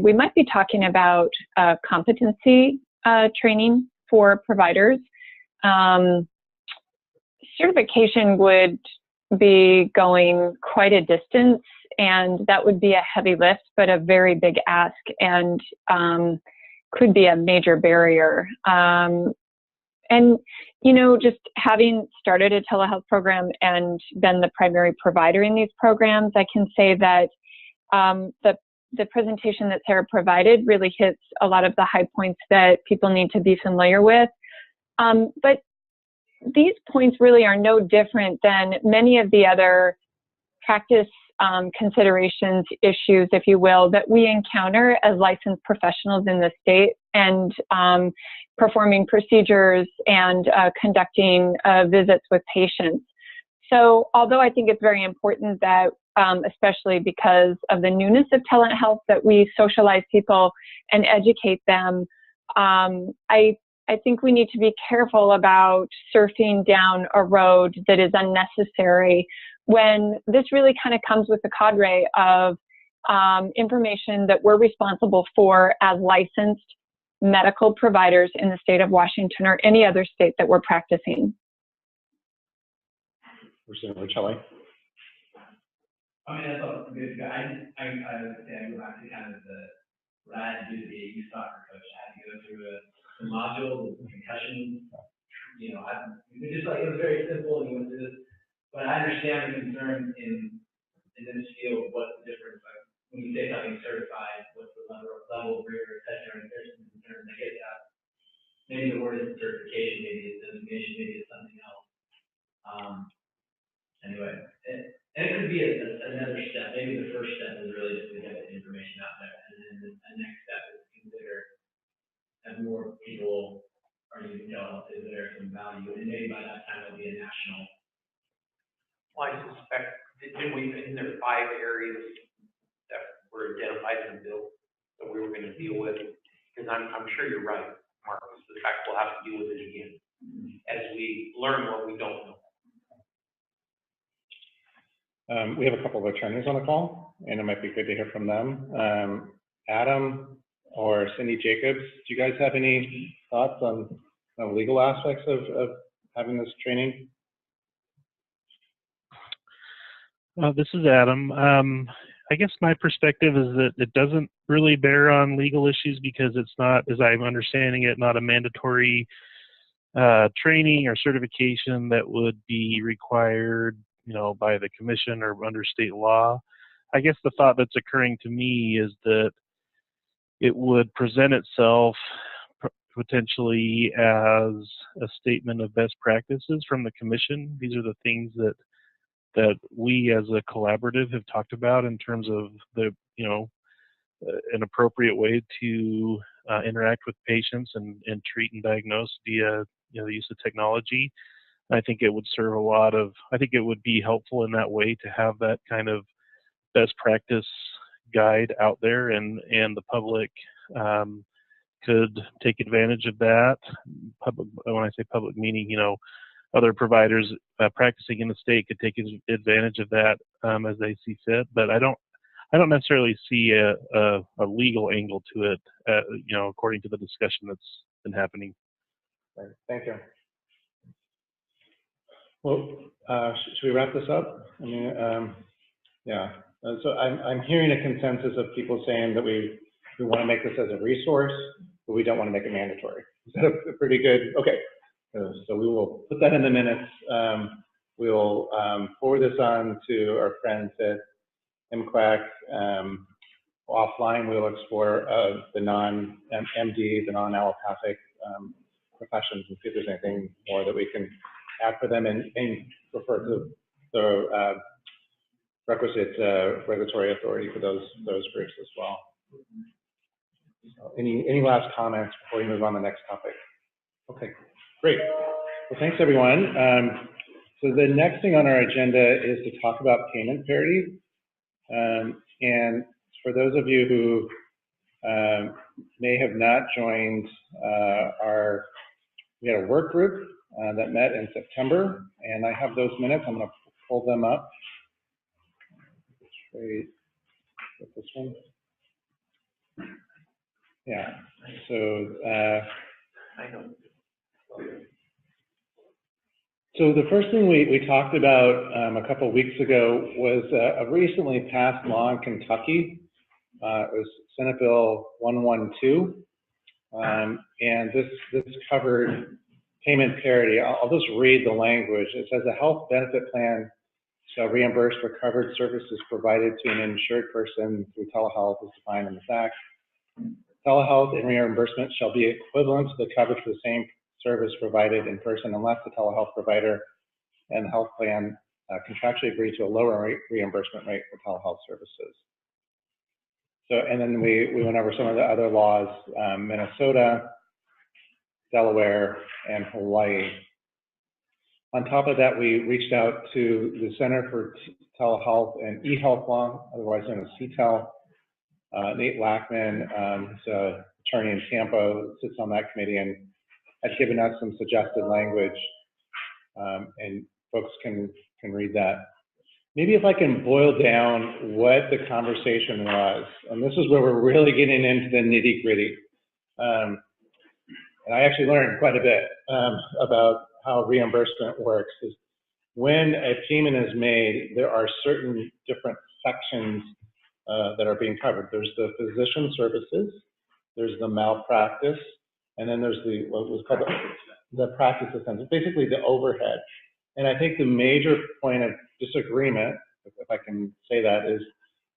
we might be talking about competency training for providers. Certification would be going quite a distance, and that would be a heavy lift, but a very big ask, and could be a major barrier. And, you know, just having started a telehealth program and been the primary provider in these programs, I can say that the presentation that Sarah provided really hits a lot of the high points that people need to be familiar with. But these points really are no different than many of the other practice considerations, issues, if you will, that we encounter as licensed professionals in the state, and performing procedures and conducting visits with patients. So although I think it's very important that, especially because of the newness of telehealth, that we socialize people and educate them, I think we need to be careful about surfing down a road that is unnecessary, when this really kind of comes with a cadre of information that we're responsible for as licensed medical providers in the state of Washington or any other state that we're practicing. Shelley. I mean, that's all good. I would say I go back to kind of what I had to do to be a youth soccer coach. I had to go through a module with concussion. You know, it was very simple, and you went through this. But I understand the concern in this field. What's the difference? Like, when you say something certified, what's the level of rigor, et cetera? And there's some concern. I get that. Maybe the word isn't certification, maybe it's designation, maybe it's something else. Anyway, and it could be another step. Maybe the first step is really just to get the information out there, and then the next step is to consider, as more people are using telehealth, is there some value? And maybe by that time it'll be a national. Well, I suspect, isn't there 5 areas that were identified in the bill that we were going to deal with? Because I'm sure you're right, Marcus. The fact we'll have to deal with it again as we learn what we don't know. We have a couple of attorneys on the call, and it might be good to hear from them. Adam or Cindy Jacobs, do you guys have any thoughts on the legal aspects of having this training? This is Adam. I guess my perspective is that it doesn't really bear on legal issues because it's not, as I'm understanding it, not a mandatory training or certification that would be required, you know, by the commission or under state law. I guess the thought that's occurring to me is that it would present itself potentially as a statement of best practices from the commission. These are the things that we as a collaborative have talked about in terms of the, you know, an appropriate way to interact with patients and treat and diagnose via, you know, the use of technology. I think it would serve I think it would be helpful in that way to have that kind of best practice guide out there, and the public could take advantage of that. Public, when I say public, meaning, you know, other providers practicing in the state could take advantage of that as they see fit. But I I don't necessarily see a legal angle to it, you know, according to the discussion that's been happening. Right. Thank you. Well, should we wrap this up? I mean, yeah. So I'm hearing a consensus of people saying that we want to make this as a resource, but we don't want to make it mandatory. Is that a pretty good? Okay. So we will put that in the minutes. We'll forward this on to our friends at MQAC. Offline, we'll explore the non-MD, the non-allopathic professions and see if there's anything more that we can add for them and refer to the requisite regulatory authority for those groups as well. So any last comments before we move on to the next topic? Okay, great. Well, thanks everyone. So the next thing on our agenda is to talk about payment parity. And for those of you who may have not joined we had a work group that met in September, and I have those minutes. I'm going to pull them up. Straight with this one. Yeah. So. So the first thing we talked about a couple of weeks ago was a recently passed law in Kentucky. It was Senate Bill 112, and this covered payment parity. I'll just read the language. It says a health benefit plan shall reimburse for covered services provided to an insured person through telehealth as defined in this act. Telehealth and reimbursement shall be equivalent to the coverage for the same service provided in person unless the telehealth provider and the health plan contractually agree to a lower reimbursement rate for telehealth services. So, and then we went over some of the other laws, Minnesota, Delaware, and Hawaii. On top of that, we reached out to the Center for Telehealth and eHealth Law, otherwise known as CTEL. Nate Lackman, who's an attorney in Tampa, sits on that committee and has given us some suggested language, and folks can read that. Maybe if I can boil down what the conversation was, and this is where we're really getting into the nitty-gritty. And I actually learned quite a bit about how reimbursement works. Is when a payment is made, there are certain different sections that are being covered. There's the physician services, there's the malpractice, and then there's the what was called the practice expenses, basically the overhead. And I think the major point of disagreement, if I can say that, is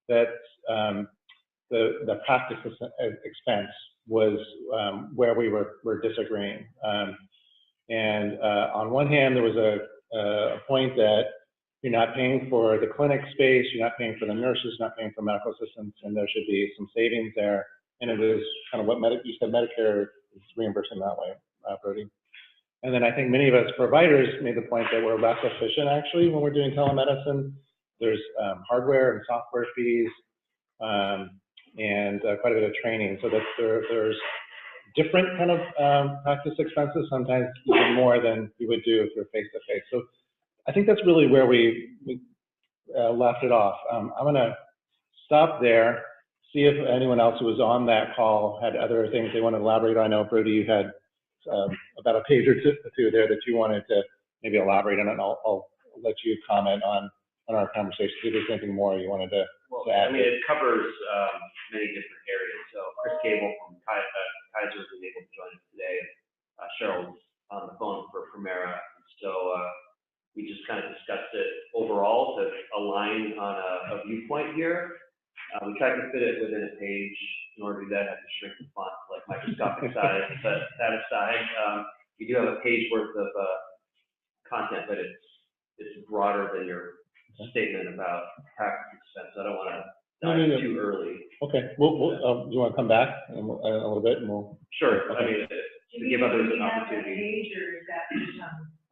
that the practice expense was where we were disagreeing. And on one hand, there was a point that you're not paying for the clinic space, you're not paying for the nurses, not paying for medical assistants, and there should be some savings there. And it was kind of what you said Medicare is reimbursing that way, Brody. And then I think many of us providers made the point that we're less efficient actually when we're doing telemedicine. There's hardware and software fees and quite a bit of training. So that there's different kind of practice expenses, sometimes even more than you would do if you're face-to-face. So I think that's really where we left it off. I'm going to stop there, see if anyone else who was on that call had other things they want to elaborate on. I know, Brody, you had about a page or two there that you wanted to maybe elaborate on, and I'll let you comment on our conversation. See if there's anything more you wanted to add. I mean, it covers many different areas. So Chris Cable from Kaiser was able to join us today. Cheryl's on the phone for Primera. So we just kind of discussed it overall to align on a viewpoint here. We tried to fit it within a page. In order to do that, I had to shrink the font to like microscopic size. But that aside, we do have a page worth of content, but it's broader than your statement about practice expense. I don't want to dive too early. Okay. Well, do you want to come back in a little bit, and we'll? Sure. Okay. I mean, to give others an opportunity.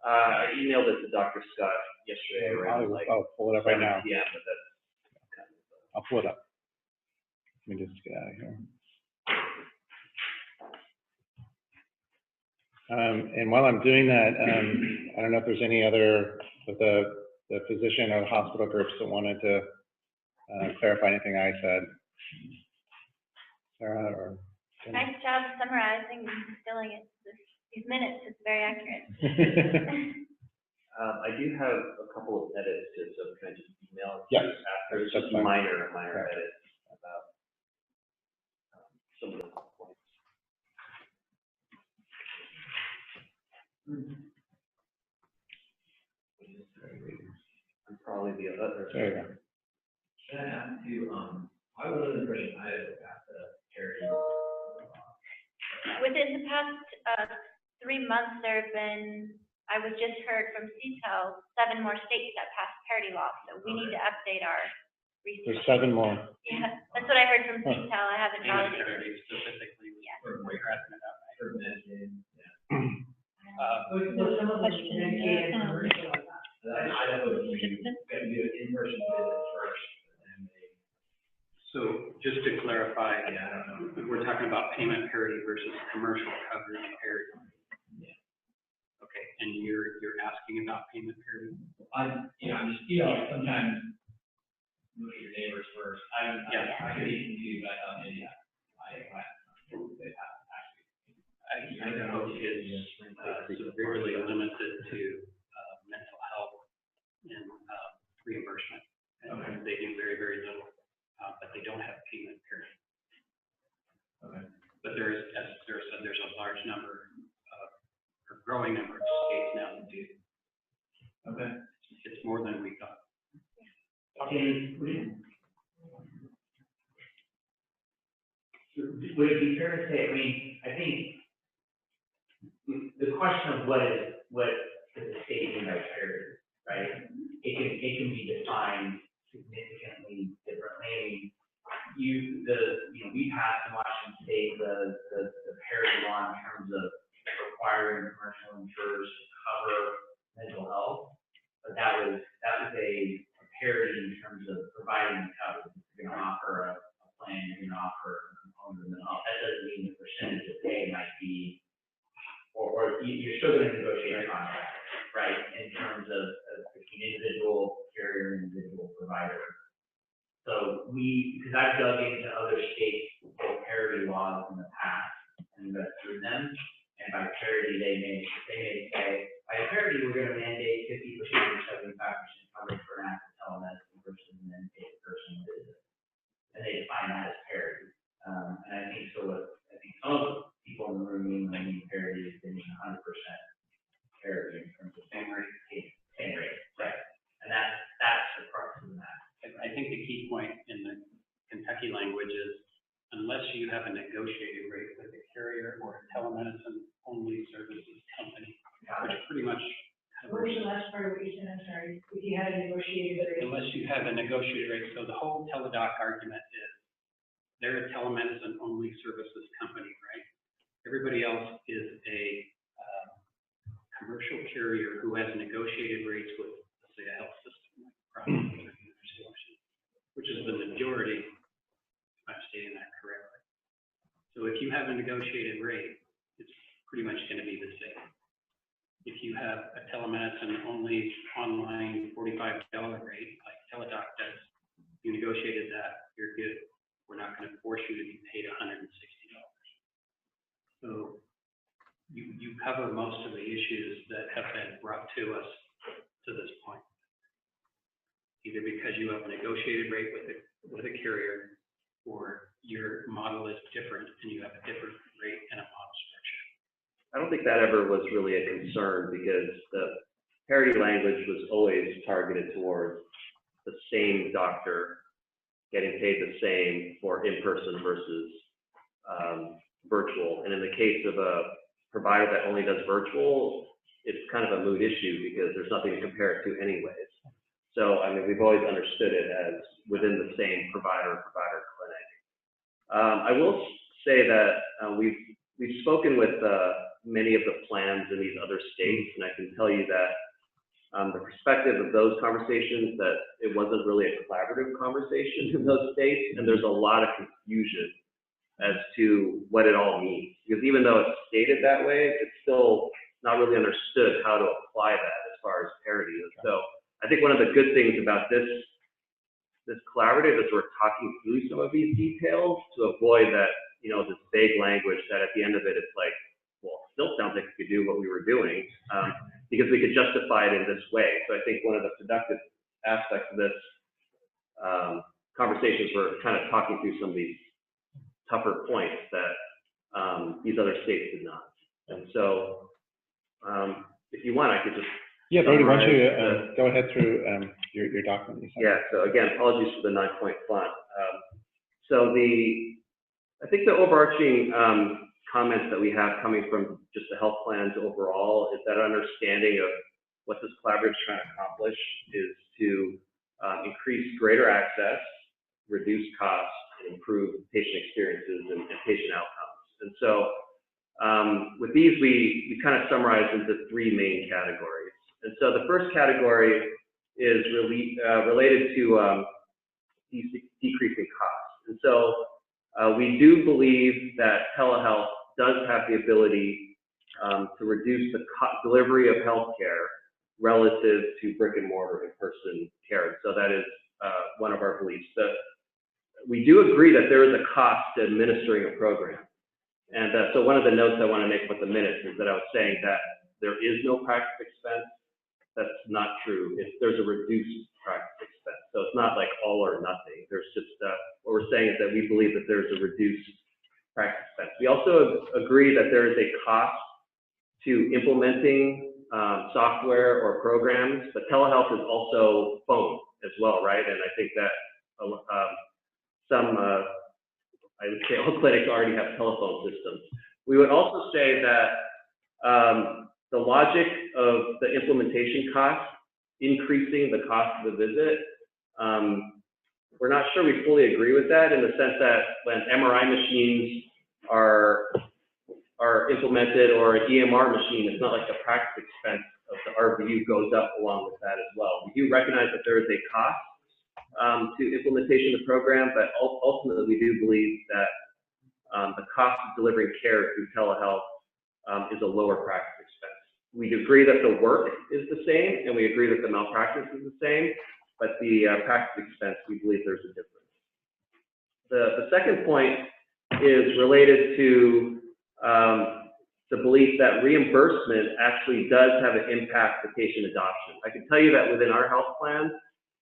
I emailed it to Dr. Scott yesterday. I'll pull it up right now. Yeah, but that's kind of. I'll pull it up. Let me just get out of here. And while I'm doing that, I don't know if there's any other of the physician or the hospital groups that wanted to clarify anything I said. Sarah or Jenny? Nice job summarizing and distilling it. These minutes, it's very accurate. I do have a couple of edits to, so can I just email it? Yes. After, it's That's just fine. minor Right. edits about some of the points. I'm probably the other. There you go. Can I ask you, I was under the impression I had passed the parity. Within the past 3 months, there have been, I was just heard from CTEL, 7 more states that passed parity law, so we need to update our research. There's 7 more. Yeah, that's what I heard from CTEL, I haven't Payment validated. parity specifically, Yeah. or what you're asking about, right? For Medicaid, yeah. So some of them, Medicaid and commercial. I know you can do an in-person visit first, and they. So just to clarify, Yeah, I don't know. we're talking about payment parity versus commercial coverage parity. Yeah. Okay, and you're asking about payment parity? I'm just, sometimes look at your neighbors first. I could be confused, but I thought maybe Idaho is severely limited to mental health and reimbursement. And they do very, very little, but they don't have payment parity. Okay. But there's, as Sarah said, there's a large number of, or growing number of states now that do. Okay. It's more than we thought. Okay, would it be fair to say, I think the question of what does the state mean by parity, right? It can be defined significantly differently. We passed in Washington State the parity law in terms of requiring commercial insurers to cover mental health, but that was a parity in terms of providing coverage. If you're going to offer a plan, you're going to offer a component of mental health. That doesn't mean the percentage of pay might be, or you're still going to negotiate a contract, right? In terms of between individual carrier and individual provider. So because I've dug into other states' parity laws in the past and read through them, and by parity they may say, by parity we're going to mandate 50% or 75% coverage for an active telemedicine person and then pay the person a visit. And they define that as parity. And I think so. I think some of the people in the room mean when I mean parity is getting 100% parity in terms of same rate, right? And that's the crux of that. I think the key point in the Kentucky language is unless you have a negotiated rate with a carrier or a telemedicine only services company, which pretty much What was the last part of what you said? I'm sorry. If you had a negotiated rate. unless you have a negotiated rate. So the whole teledoc argument is they're a telemedicine only services company, right? Everybody else is a commercial carrier who has negotiated rates with, let's say, a health system, like Providence or University of Washington, which is the majority, if I'm stating that correctly. So if you have a negotiated rate, it's pretty much going to be the same. If you have a telemedicine only online $45 rate, like Teledoc does, you negotiated that, you're good. We're not going to force you to be paid $160. So you cover most of the issues that have been brought to us to this point. Either because you have a negotiated rate with a carrier, or your model is different and you have a different rate and a model structure. I don't think that ever was really a concern because the parity language was always targeted towards the same doctor getting paid the same for in-person versus virtual. And in the case of a provider that only does virtual, it's kind of a moot issue because there's nothing to compare it to anyways. So, we've always understood it as within the same provider clinic. I will say that we've spoken with many of the plans in these other states, and I can tell you that the perspective of those conversations, that it wasn't really a collaborative conversation in those states, and there's a lot of confusion as to what it all means. Because even though it's stated that way, it's still not really understood how to apply that as far as parity. So I think one of the good things about this this collaborative as we're talking through some of these details to avoid that, this vague language that at the end of it, it's like, well, it still sounds like we could do what we were doing, because we could justify it in this way. So I think one of the productive aspects of this conversations were kind of talking through some of these tougher points that these other states did not. And so, if you want, I could just Brody, why don't you go ahead through your document? Yeah. So again, apologies for the 9-point font. So I think the overarching comments that we have coming from just the health plans overall is that understanding of what this collaborative is trying to accomplish is to increase greater access, reduce costs, and improve patient experiences and patient outcomes. And so with these, we kind of summarize into 3 main categories. And so the first category is really related to decreasing costs. And so we do believe that telehealth does have the ability to reduce the delivery of healthcare relative to brick and mortar in-person care. So that is one of our beliefs. We do agree that there is a cost to administering a program. And so one of the notes I want to make with the minutes is that I was saying that there is no practice expense. That's not true. There's a reduced practice expense. So it's not like all or nothing. There's just, what we're saying is that we believe that there's a reduced practice expense. We also agree that there is a cost to implementing software or programs, but telehealth is also phone as well, right? And I think that I would say all clinics already have telephone systems. We would also say that the logic of the implementation cost, increasing the cost of the visit, we're not sure we fully agree with that in the sense that when MRI machines are implemented or an EMR machine, it's not like the practice expense of the RVU goes up along with that as well. We do recognize that there is a cost to implementation of the program, but ultimately we do believe that the cost of delivering care through telehealth is a lower practice expense. We agree that the work is the same, and we agree that the malpractice is the same, but the practice expense, we believe there's a difference. The second point is related to the belief that reimbursement actually does have an impact to patient adoption. I can tell you that within our health plan,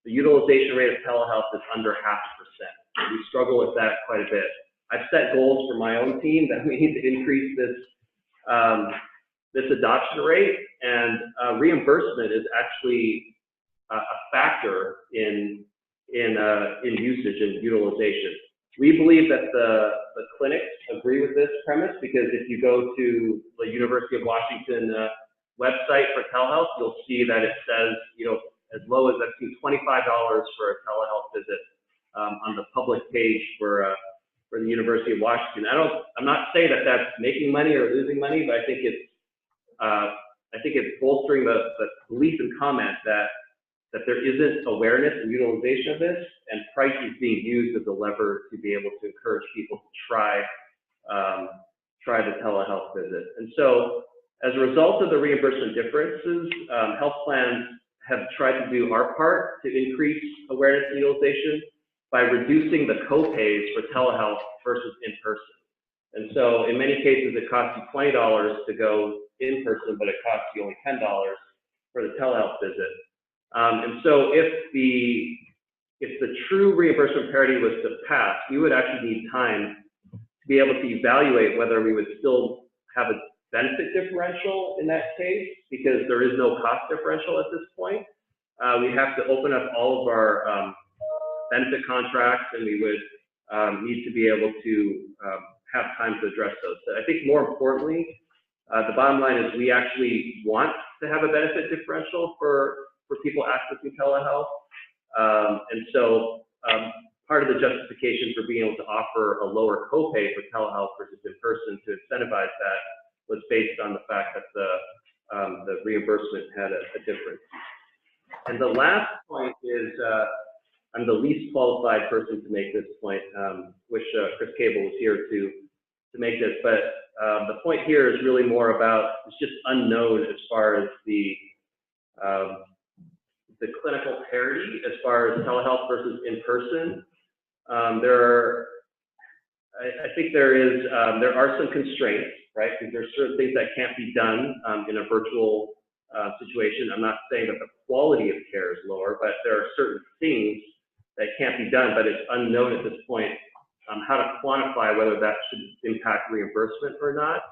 the utilization rate of telehealth is under 0.5%. We struggle with that quite a bit. I've set goals for my own team that we need to increase this adoption rate, and reimbursement is actually a factor in usage and utilization. We believe that the clinics agree with this premise, because if you go to the University of Washington website for telehealth, you'll see that it says, as low as I've seen $25 for a telehealth visit on the public page for the University of Washington. I'm not saying that that's making money or losing money, but I think it's bolstering the belief and comment that there isn't awareness and utilization of this, and price is being used as a lever to be able to encourage people to try the telehealth visit. And so, as a result of the reimbursement differences, health plans have tried to do our part to increase awareness and utilization by reducing the co-pays for telehealth versus in-person. And so in many cases, it costs you $20 to go in person, but it costs you only $10 for the telehealth visit. And so if the true reimbursement parity was to pass, we would actually need time to be able to evaluate whether we would still have a benefit differential in that case, because there is no cost differential at this point. We have to open up all of our benefit contracts, and we would need to be able to have time to address those. But I think more importantly, the bottom line is we actually want to have a benefit differential for people accessing telehealth. And so part of the justification for being able to offer a lower copay for telehealth versus in person to incentivize that was based on the fact that the reimbursement had a difference. And the last point is, I'm the least qualified person to make this point, wish Chris Cable was here to make this, but the point here is really more about, it's just unknown as far as the the clinical parity as far as telehealth versus in-person. I think there are some constraints, right? Because there's certain things that can't be done in a virtual situation. I'm not saying that the quality of care is lower, but there are certain things that can't be done, but it's unknown at this point how to quantify whether that should impact reimbursement or not.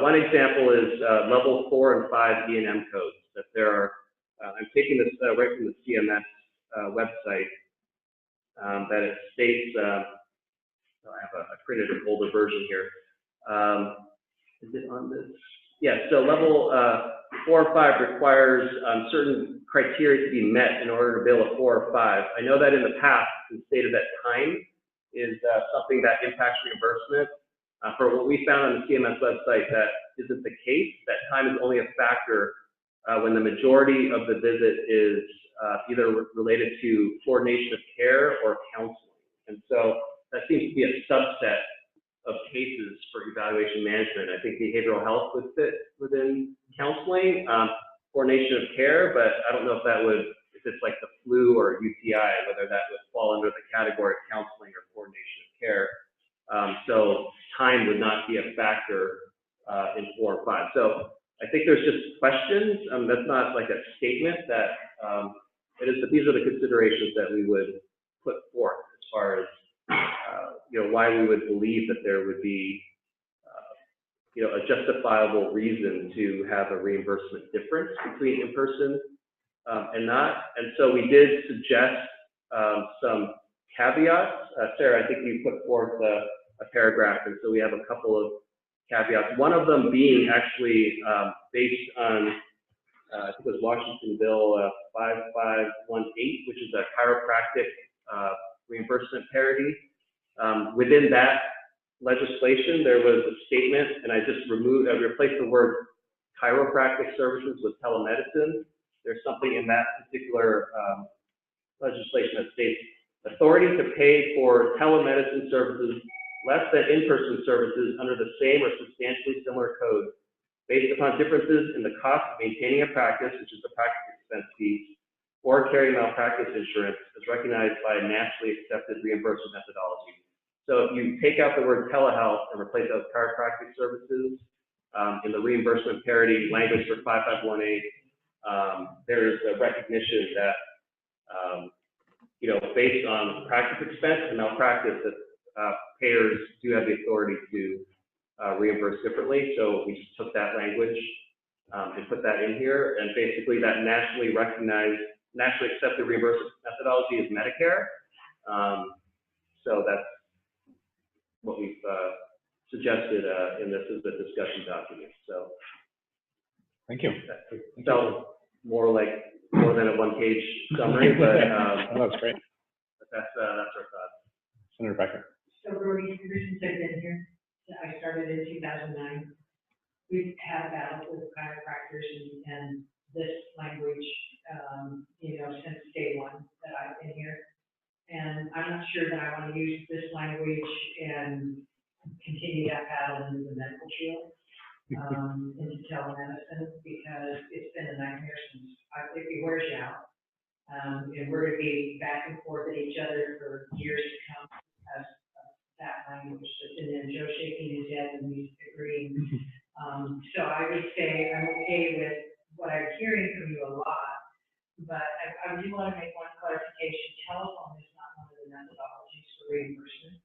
One example is level 4 and 5 E&M codes. That there are, I'm taking this right from the CMS website, that it states, I have I printed an older version here. Is it on this? Yeah, so level 4 or 5 requires certain criteria to be met in order to bill a 4 or 5. I know that in the past it's stated that time is something that impacts reimbursement. For what we found on the CMS website, that isn't the case. That time is only a factor when the majority of the visit is either related to coordination of care or counseling. And so that seems to be a subset of cases for evaluation management. I think behavioral health would fit within counseling, coordination of care, but I don't know if that would, if it's like the flu or UTI, whether that would fall under the category of counseling or coordination of care. So time would not be a factor in 4 or 5. So I think there's just questions. That's not like a statement that it is, but these are the considerations that we would put forth as far as why we would believe that there would be a justifiable reason to have a reimbursement difference between in-person and not. And so we did suggest some caveats. Sarah, I think you put forth a paragraph, and so we have a couple of caveats. One of them being actually based on, I think it was Washington Bill 5518, which is a chiropractic reimbursement parity. Within that legislation, there was a statement, and I replaced the word chiropractic services with telemedicine. There's something in that particular legislation that states authority to pay for telemedicine services less than in-person services under the same or substantially similar code based upon differences in the cost of maintaining a practice, which is the practice expense piece, or carrying malpractice insurance as recognized by a nationally accepted reimbursement methodology. So if you take out the word telehealth and replace it with chiropractic services, in the reimbursement parity language for 5518, there is a recognition that, based on practice expense and malpractice, that payers do have the authority to reimburse differently. So we just took that language and put that in here, and basically that nationally accepted reimbursement methodology is Medicare. So that's what we've suggested in this as a discussion document. So thank you. That felt more than a one-page summary, but that's great. But that's our thoughts. Senator Becker. So Brody, since I've been here, I started in 2009. We've had battles with chiropractors and this language, since day one that I've been here. And I'm not sure that I want to use this language and continue that battle into the medical field, into telemedicine, because it's been a nightmare since it wears you out. And we're going to be back and forth at each other for years to come as that language. And then Joe shaking his head and he's agreeing. So I would say I'm okay with what I'm hearing from you a lot, but I do want to make one clarification. Telephone is not one of the methodologies for reimbursement.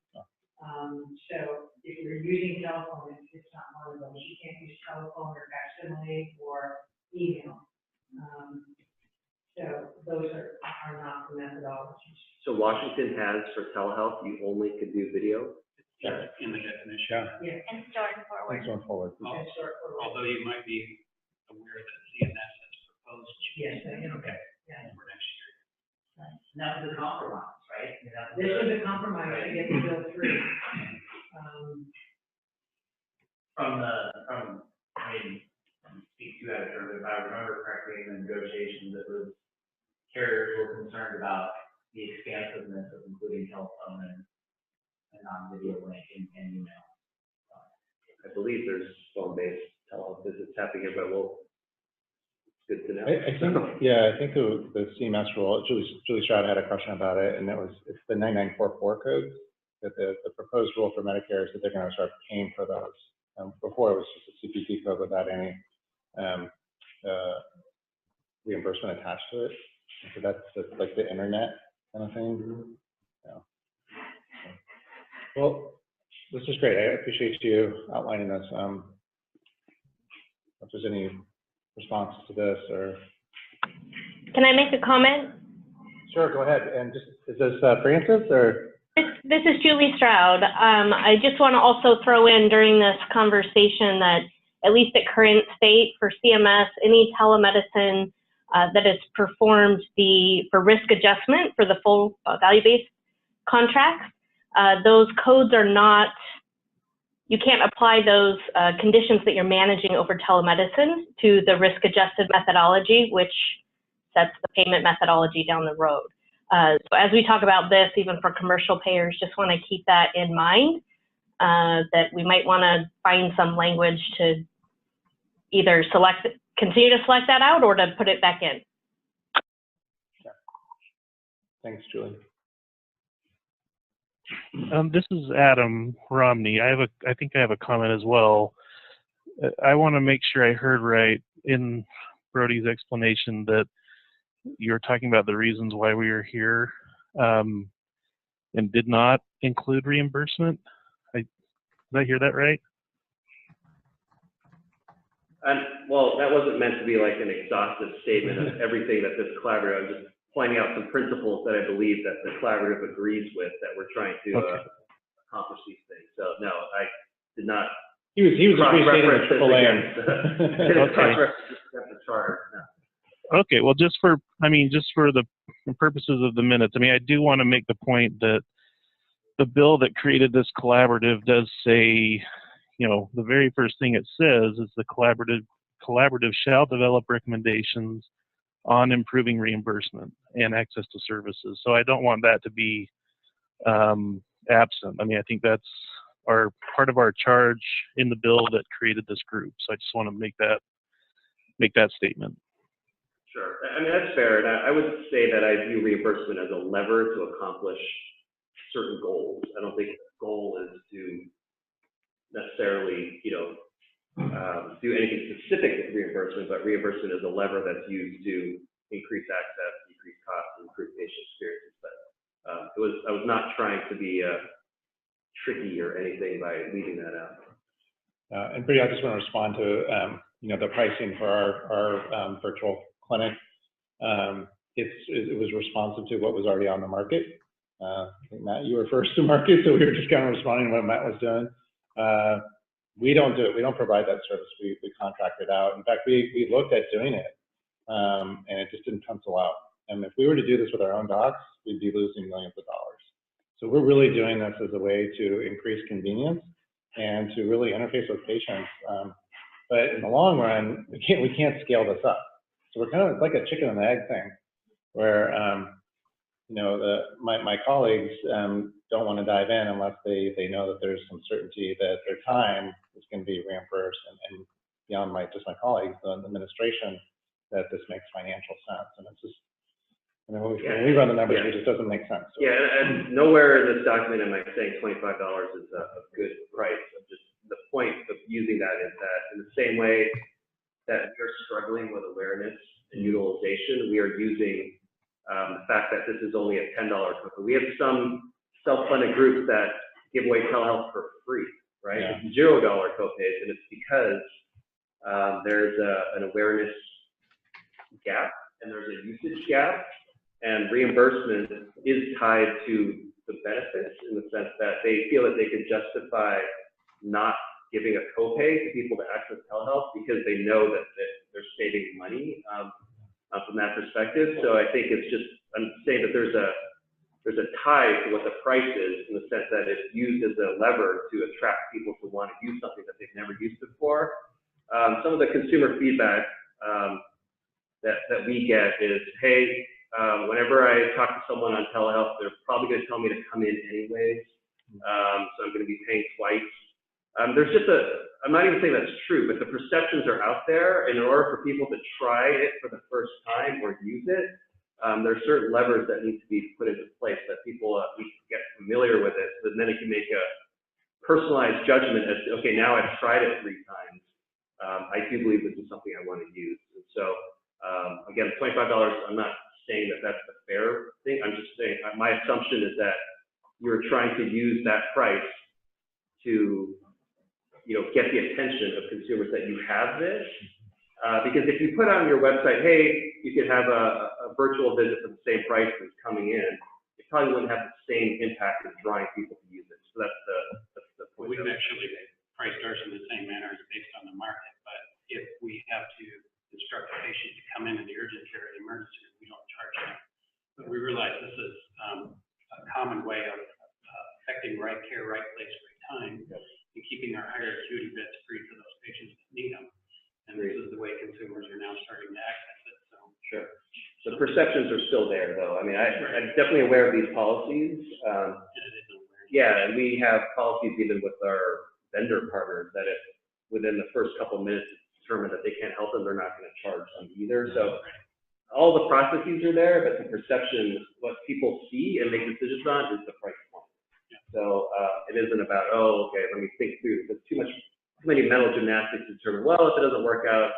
So if you're using telephone, it's not one of those. You can't use telephone or facsimile or email. So those are not the methodologies. So Washington has for telehealth, you only could do video. Yeah, in the definition. Yeah. And stored forward. Thanks, going forward. Although you might be aware that CMS has proposed Yes, I am. Okay. Yeah. For next year. And that was a compromise, right? This was a compromise to get the bill through. Speak to that, if I remember correctly in the negotiations, it was carriers were concerned about the expansiveness of including telephone and non-video link and email. I believe there's phone-based telehealth visits happening here, but we'll good to know. I think, yeah, I think the CMS rule, Julie Stroud had a question about it, and it's the 9944 codes, that the proposed rule for Medicare is that they're going to start paying for those. Before it was just a CPT code without any reimbursement attached to it. So that's like the internet kind of thing. Yeah. Well, this is great. I appreciate you outlining this. If there's any responses to this, or Can I make a comment? sure, go ahead. And just is this Francis or? This is Julie Stroud. I just want to also throw in during this conversation that at least at current state for CMS, any telemedicine that is performed for risk adjustment for the full value-based contracts, those codes are not, you can't apply those conditions that you're managing over telemedicine to the risk adjusted methodology, which sets the payment methodology down the road. So as we talk about this, even for commercial payers, just want to keep that in mind, that we might want to find some language to either continue to select that out or to put it back in. Yeah. Thanks, Julie. This is Adam Romney. I think I have a comment as well. I want to make sure I heard right in Brody's explanation that you're talking about the reasons why we are here and did not include reimbursement. Did I hear that right? Well, that wasn't meant to be like an exhaustive statement of everything that this collaborative, I'm just pointing out some principles that I believe that the collaborative agrees with that we're trying to accomplish these things. So no, I did not. He was appreciating the AAA. The charter. No. Okay, well, just for the purposes of the minutes, I mean, I do want to make the point that the bill that created this collaborative does say, you know, the very first thing it says is the collaborative shall develop recommendations on improving reimbursement and access to services. So I don't want that to be absent. I mean, I think that's part of our charge in the bill that created this group. So I just want to make that statement. Sure. I mean, that's fair. And I would say that I view reimbursement as a lever to accomplish certain goals. I don't think the goal is to necessarily, you know, do anything specific with reimbursement, but reimbursement is a lever that's used to increase access, decrease costs, and improve patient experiences. But I was not trying to be tricky or anything by leaving that out. And Bree, I just want to respond to you know, the pricing for our virtual clinic. It was responsive to what was already on the market. I think, Matt, you were first to market, so we were just kind of responding to what Matt was doing. We don't do it. We don't provide that service. We contract it out. In fact, we looked at doing it, and it just didn't pencil out. And if we were to do this with our own docs, we'd be losing millions of dollars. So we're really doing this as a way to increase convenience and to really interface with patients. But in the long run, we can't scale this up. So we're kind of, it's like a chicken and egg thing, where you know, my colleagues don't want to dive in unless they know that there's some certainty that their time is going to be reimbursed, and beyond just my colleagues, the administration, that this makes financial sense. And it's just, I mean, when we run the numbers, it just doesn't make sense. Yeah, and nowhere in this document am I saying $25 is a good price. Just the point of using that is that in the same way that we're struggling with awareness and utilization, we are using the fact that this is only a $10 copay. We have some self-funded groups that give away telehealth for free, right? Yeah. It's $0 copays, and it's because there's an awareness gap and there's a usage gap, and reimbursement is tied to the benefits in the sense that they feel that they could justify not giving a copay to people to access telehealth because they know that they're saving money from that perspective. So I think it's just, I'm saying that there's a tie to what the price is in the sense that it's used as a lever to attract people to want to use something that they've never used before. Some of the consumer feedback that we get is, hey, whenever I talk to someone on telehealth, they're probably going to tell me to come in anyways. So I'm going to be paying twice. there's just I'm not even saying that's true, but the perceptions are out there, and in order for people to try it for the first time or use it, there are certain levers that need to be put into place that people at least get familiar with it, so then it can make a personalized judgment as to, okay, now I've tried it 3 times. I do believe this is something I want to use. And so, again, $25, I'm not saying that that's the fair thing. I'm just saying my assumption is that you're trying to use that price to, get the attention of consumers that you have this. Because if you put on your website, hey, you could have a virtual visit for the same price as coming in, it probably wouldn't have the same impact as drawing people to use it. So that's the point. We've actually priced ours in the same manner as based on the market, but if we have to instruct a patient to come in the urgent care or the emergency, we don't charge them. But we realize this is a common way of affecting right care, right place, right time, and keeping our higher acuity beds free for those patients that need them. And this is the way consumers are now starting to access it. So sure. The perceptions are still there, though. I mean, I'm definitely aware of these policies. Yeah, and we have policies even with our vendor partners that if within the first couple minutes it's determined that they can't help them, they're not going to charge them either. So all the processes are there, but the perception, what people see and make decisions on, is the price point. So it isn't about, oh, okay, let me think through. There's too many mental gymnastics to determine, well, if it doesn't work out,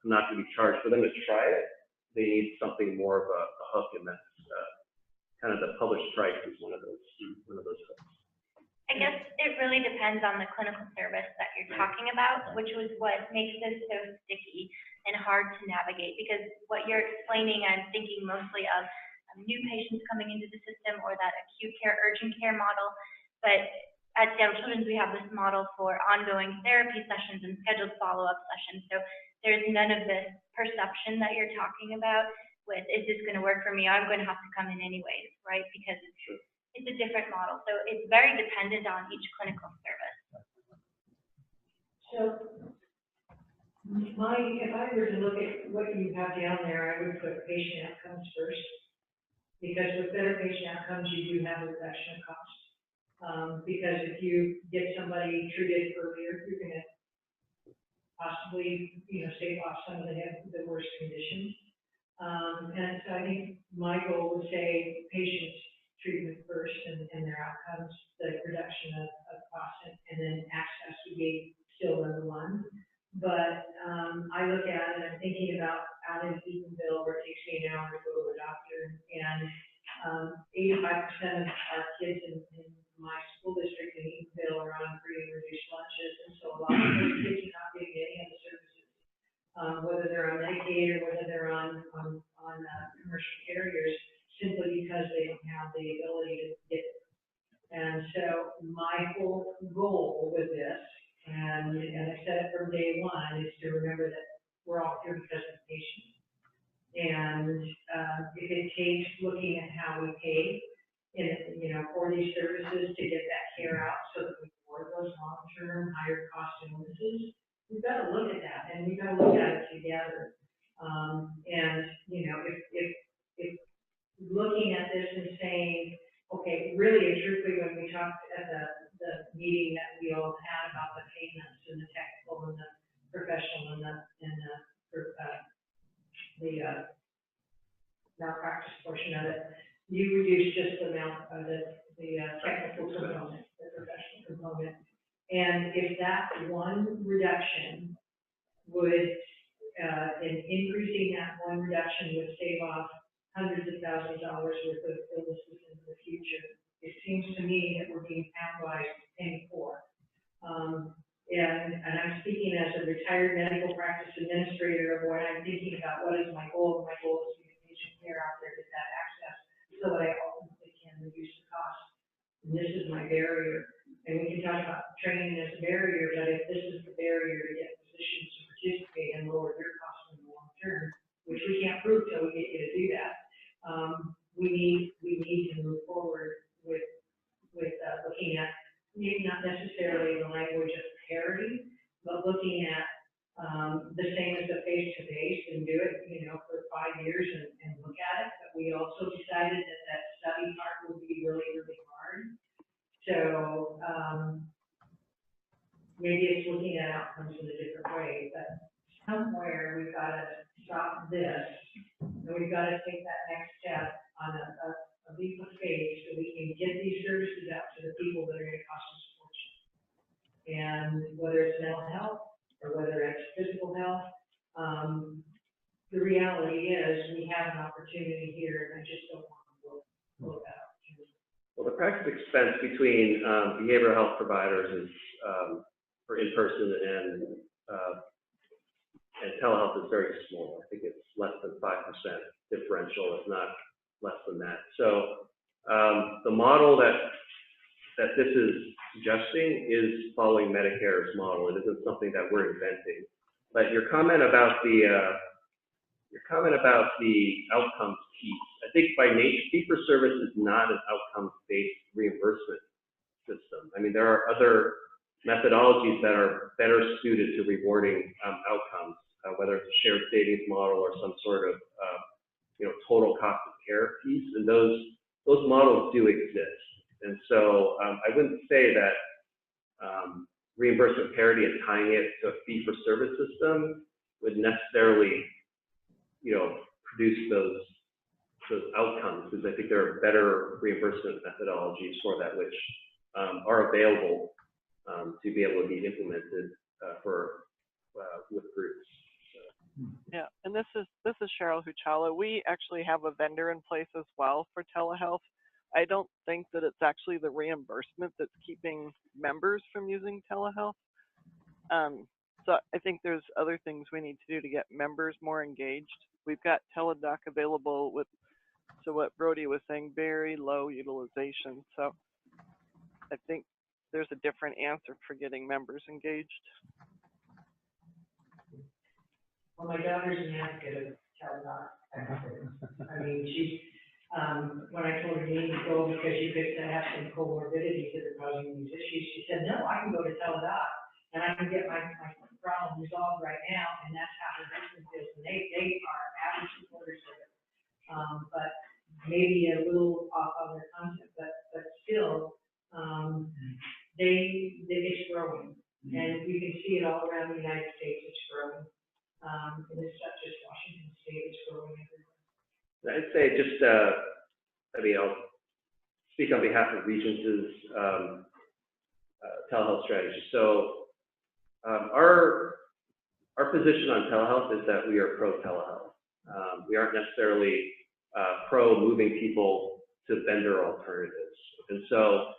I'm not going to be charged. For them to try it, they need something more of a hook, and that's kind of the published price is one of those hooks. I guess it really depends on the clinical service that you're talking about, which was what makes this so sticky and hard to navigate. Because what you're explaining, I'm thinking mostly of new patients coming into the system or that acute care, urgent care model. But at Seattle Children's, we have this model for ongoing therapy sessions and scheduled follow-up sessions. So there's none of this perception that you're talking about with, is this going to work for me? I'm going to have to come in anyways, right? Because it's a different model. So it's very dependent on each clinical service. So if I were to look at what you have down there, I would put patient outcomes first. Because with better patient outcomes, you do have a reduction of cost. Because if you get somebody treated earlier, you're going to possibly, stave off some of the worst conditions. And so I think my goal would say patient treatment first and their outcomes, the reduction of cost, and then access would be still number one. But I look at it, I'm thinking about out in Eatonville, where it takes me an hour to go to a doctor, and 85% of our kids in my school district in Eatonville are on free and reduced lunches, and so a lot of those kids are not getting any of the services, whether they're on Medicaid or whether they're on commercial carriers, simply because they don't have the ability to get it. And so my whole goal with this, and I said it from day one, is to remember that we're all here because of the patient. And if it takes looking at how we pay, for these services to get that care out, so that we avoid those long-term higher cost illnesses, we've got to look at that, and we've got to look at it together. And if looking at this and saying, okay, really and truthfully, when we talked at the meeting that we all had about the payments and the technical and the professional and the malpractice portion of it, you reduced just the amount of the technical component, the professional component. And if that one reduction would, in increasing that one reduction would save off hundreds of thousands of dollars worth of illnesses in the future, it seems to me that we're being penalized paying for. And I'm speaking as a retired medical practice administrator of what I'm thinking about. What is my goal? My goal is to get patient care out there, get that access, so that I ultimately can reduce the cost. And this is my barrier. And we can talk about training as a barrier, but if this is the barrier to get physicians to participate and lower their costs in the long term, which we can't prove till we get you to do that, we need to move forward with looking at maybe not necessarily the language of parity, but looking at the same as the face-to-face and do it, for 5 years and look at it. But we also decided that study part will be really, really hard. So way, but somewhere we've got to stop this, and we've got to take that next step on a leap of faith so we can get these services out to the people that are going to cost us a fortune. And whether it's mental health or whether it's physical health, the reality is we have an opportunity here, and I just don't want to blow that up. Well, the practice expense between behavioral health providers is for in-person and telehealth is very small. I think it's less than 5% differential, if not less than that. So the model that this is suggesting is following Medicare's model. It isn't something that we're inventing. But your comment about the outcomes piece, I think by nature, fee-for-service is not an outcomes-based reimbursement system. I mean, there are other methodologies that are better suited to rewarding outcomes, whether it's a shared savings model or some sort of total cost of care piece, and those models do exist. And so I wouldn't say that reimbursement parity and tying it to a fee-for-service system would necessarily produce those outcomes, because I think there are better reimbursement methodologies for that which are available to be able to be implemented with groups. So. Yeah, and this is Cheryl Huchala. We actually have a vendor in place as well for telehealth. I don't think that it's actually the reimbursement that's keeping members from using telehealth. So I think there's other things we need to do to get members more engaged. We've got Teledoc available with, so what Brody was saying, very low utilization. So I think there's a different answer for getting members engaged. Well, my daughter's an advocate of Teledoc. I mean, she, when I told her you need to go because you could have some comorbidities that are causing these issues, she said, no, I can go to Teledoc and I can get my problem resolved right now, and that's how her husband feels. And they are avid supporters of it. But maybe a little off of their concept, but still, it's growing. And you can see it all around the United States, it's growing. And it's not just Washington State, it's growing everywhere. I'd say just, I'll speak on behalf of Regence's telehealth strategy. So our position on telehealth is that we are pro-telehealth. We aren't necessarily pro moving people to vendor alternatives. And so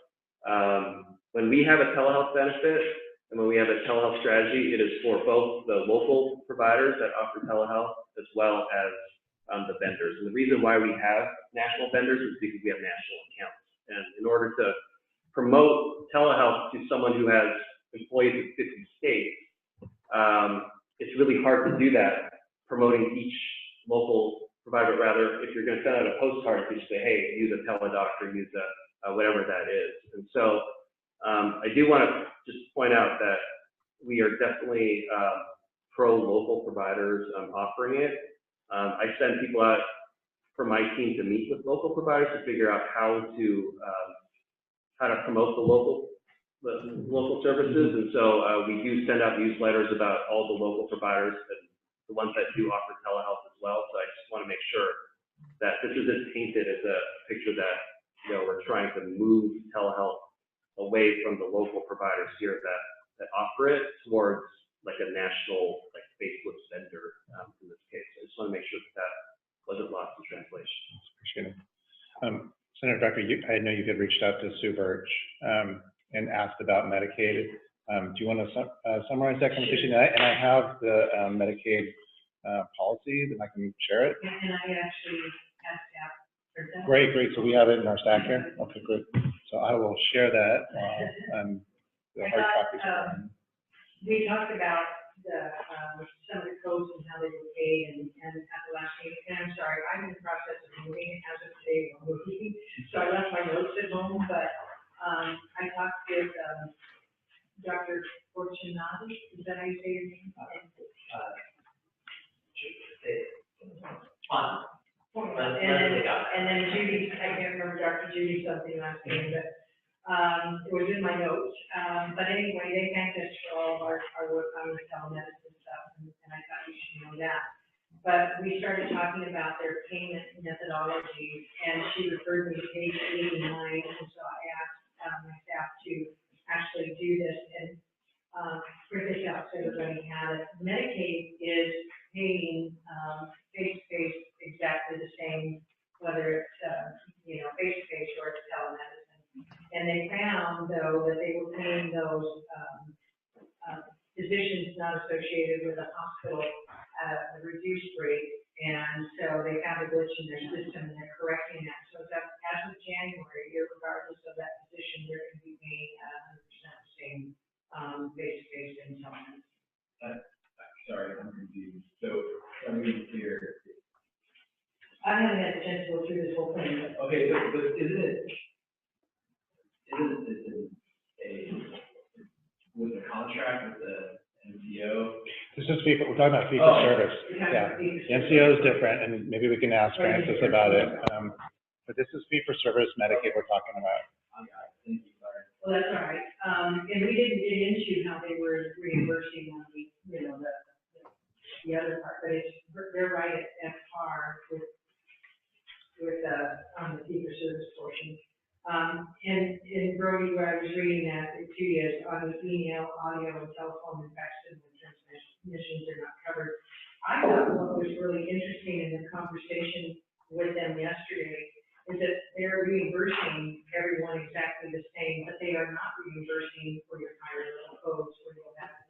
when we have a telehealth benefit and when we have a telehealth strategy, it is for both the local providers that offer telehealth as well as the vendors. And the reason why we have national vendors is because we have national accounts. And in order to promote telehealth to someone who has employees in 50 states, it's really hard to do that, promoting each local provider. Rather, if you're going to send out a postcard, you say, hey, use a Teledoc or use a whatever that is. And so I do want to just point out that we are definitely pro-local providers offering it. I send people out from my team to meet with local providers to figure out how to promote the local services, and so we do send out newsletters about all the local providers and the ones that do offer telehealth as well. So I just want to make sure that this isn't painted as a picture that we're trying to move telehealth away from the local providers here that offer it towards like a national, like Facebook vendor in this case. I just want to make sure that wasn't lost in translation. Appreciate it. Senator Becker, I know you had reached out to Sue Birch and asked about Medicaid. Do you want to summarize that conversation? And I have the Medicaid policy, that I can share it. And I actually asked that. Great. So we have it in our stack here. Okay, great. So I will share that. The hard copies. We talked about some of the codes and how they were paid and at the last meeting. And I'm sorry, I'm in the process of moving as of today. I'm moving, so I left my notes at home. But I talked with Dr. Fortunato. Is that how you say your name? And then Judy, I can't remember Dr. Judy something last name, but It was in my notes, but anyway, they thanked us for all of our work on the telemedicine stuff, and I thought you should know that. But we started talking about their payment methodology, and she referred me to page 89, and so I asked my staff to actually do this and print this out so everybody had it. Medicaid is paying face-to-face exactly the same, whether it's face-to-face or it's telemedicine. And they found, though, that they were paying those physicians not associated with a hospital at a reduced rate, and so they found a glitch in their system, and they're correcting that. So that as of January, regardless of that position, they're going to be paying at 100% the same face-to-face and telemedicine. Sorry, I'm confused. So, let me be clear. I haven't had a chance to go through this whole thing. Okay, but isn't it with the contract with the MCO? This is fee for, we're talking about fee for service. Yeah, the MCO is different, and maybe we can ask Francis about it. But this is fee for service Medicaid we're talking about. Thank you, sorry. Well, that's all right. And we didn't get into how they were reimbursing on the other part, but they're right at par with on the fee for service portion. And Brody, where I was reading that to you, is on the email, audio, and telephone and fax and transmissions are not covered. I thought what was really interesting in the conversation with them yesterday is that they're reimbursing everyone exactly the same, but they are not reimbursing for your higher level codes where you'll have the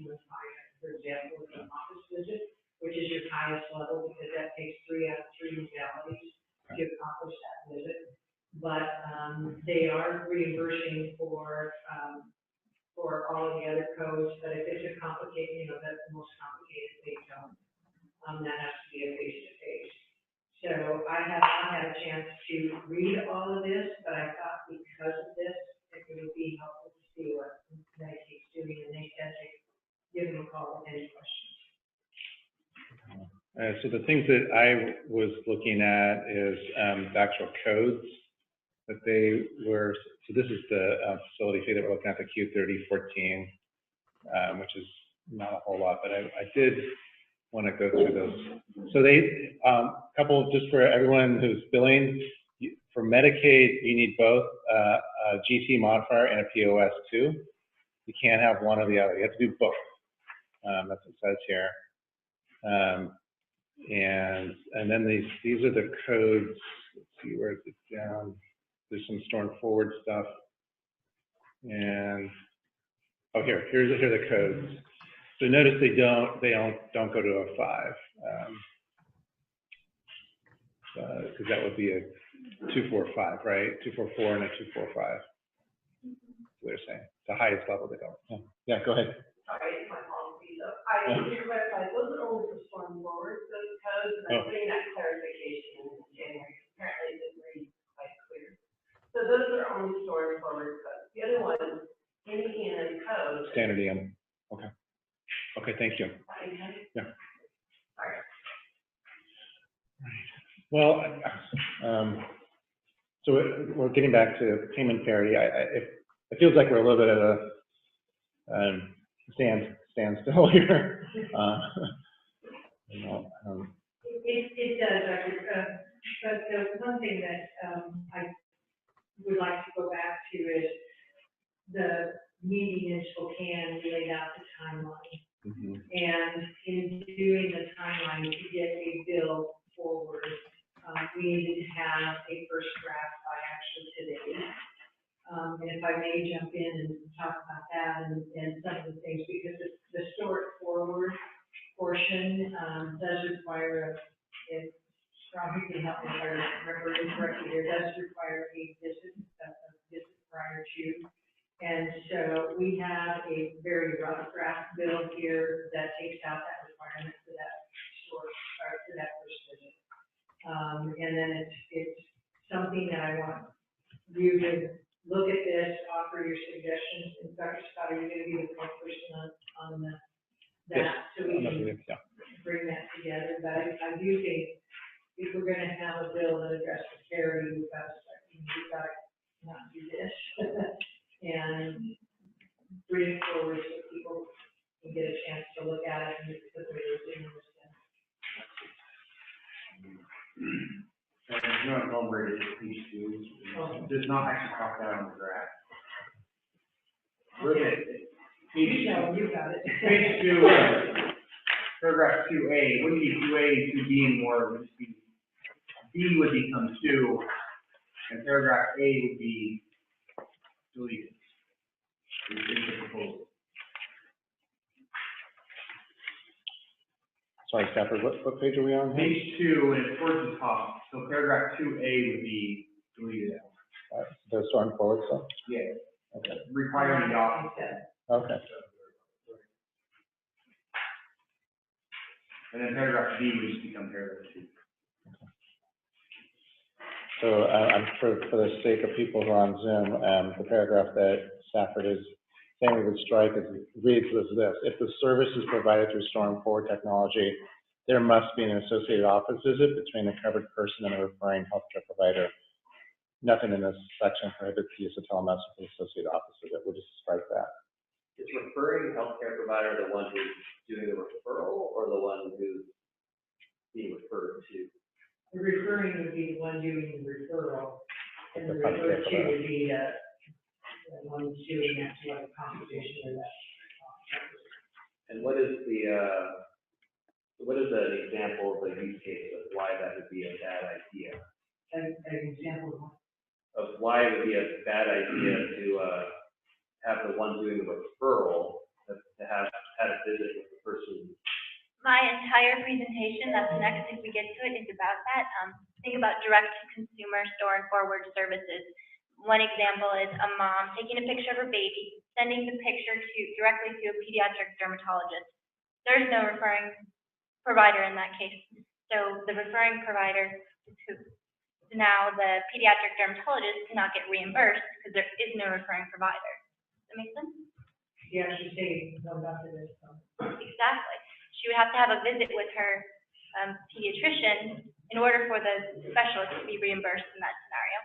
99215, for example, with an office visit, which is your highest level because that takes 3 out of 3 modalities to accomplish that visit. But they are reimbursing for all of the other codes, but if it's a complicated, that's the most complicated thing, that has to be a face-to-face. So I have not had a chance to read all of this, but I thought because of this, it would be helpful to see what Medicaid's doing, and they said to give them a call with any questions. So the things that I was looking at is the actual codes that they were, so this is the facility fee that we're looking at, the Q3014, which is not a whole lot, but I did want to go through those. So they, couple, just for everyone who's billing, for Medicaid, you need both a GT modifier and a POS too. You can't have one or the other, you have to do both. That's what it says here. And then these are the codes. Let's see, where is it down? There's some store and forward stuff. And oh, here are the codes. So notice they don't go to a 5, because that would be a 245, right? 244 and a 245. They're saying the highest level they don't. Yeah, go ahead. Sorry, it's my policy. So I need to clarify, those are only for storm forward, those codes, and I'm putting that clarification in January. Apparently it didn't read quite clear. So those are only storm forward codes. The other one, any EN code. Standard EM. Okay. Okay, thank you. Yeah. Sorry. Well, so we're getting back to payment parity. It feels like we're a little bit at a standstill here. It does, but the one thing that I would like to go back to is the meeting in Spokane laid out the timeline. Mm-hmm. And in doing the timeline to get a bill forward, we needed to have a first draft by actually today. And if I may jump in and talk about that and some of the things, because the store forward portion does require Rob, you can help me if I remember incorrectly, there does require a visit prior to. And so we have a very rough draft bill here that takes out that requirement for that store, or for that first visit. And then it's something that I want you to look at this, offer your suggestions. And Dr. Scott, are you going to be the point person on that? Yes. So we can bring that together. But I do think if we're going to have a bill that addresses parity, we've got to not do this. And bring it forward so people can get a chance to look at it and put their opinions in. And you know, where it is page 2, does not actually talk that on the graph. You know, you got it. Page 2, paragraph 2A, wouldn't be 2A and 2B anymore, it would just be, B would become 2, and paragraph A would be deleted. It's the proposal. Sorry, Stafford, what page are we on here? Page 2, and it's towards the top, so paragraph 2A would be deleted out. The storm forward stuff? Yeah. Okay. Requiring the office. Okay. And then paragraph B would just become paragraph 2. So for the sake of people who are on Zoom, the paragraph that Stafford is saying we would strike reads as this: if the service is provided through storm forward technology, there must be an associated office visit between the covered person and the referring healthcare provider. Nothing in this section prohibits the use of telemedicine for the associated office visit. We'll just strike that. Is referring healthcare provider the one who's doing the referral or the one who's being referred to? The referring would be the one doing the referral, and the The primary referred to provider. would be the one doing that, like a consultation or that. And what is an example of a use case of why that would be a bad idea? An example Of why it would be a bad idea to have the one doing the referral to have had a visit with the person. My entire presentation, that's next if we get to it, is about that. Think about direct-to-consumer store and forward services. One example is a mom taking a picture of her baby, sending the picture directly to a pediatric dermatologist. There's no referring provider in that case. So the referring provider is who? So now the pediatric dermatologist cannot get reimbursed because there is no referring provider. Does that make sense? Yeah, she's saying, no, not to this. Exactly. She would have to have a visit with her pediatrician in order for the specialist to be reimbursed in that scenario.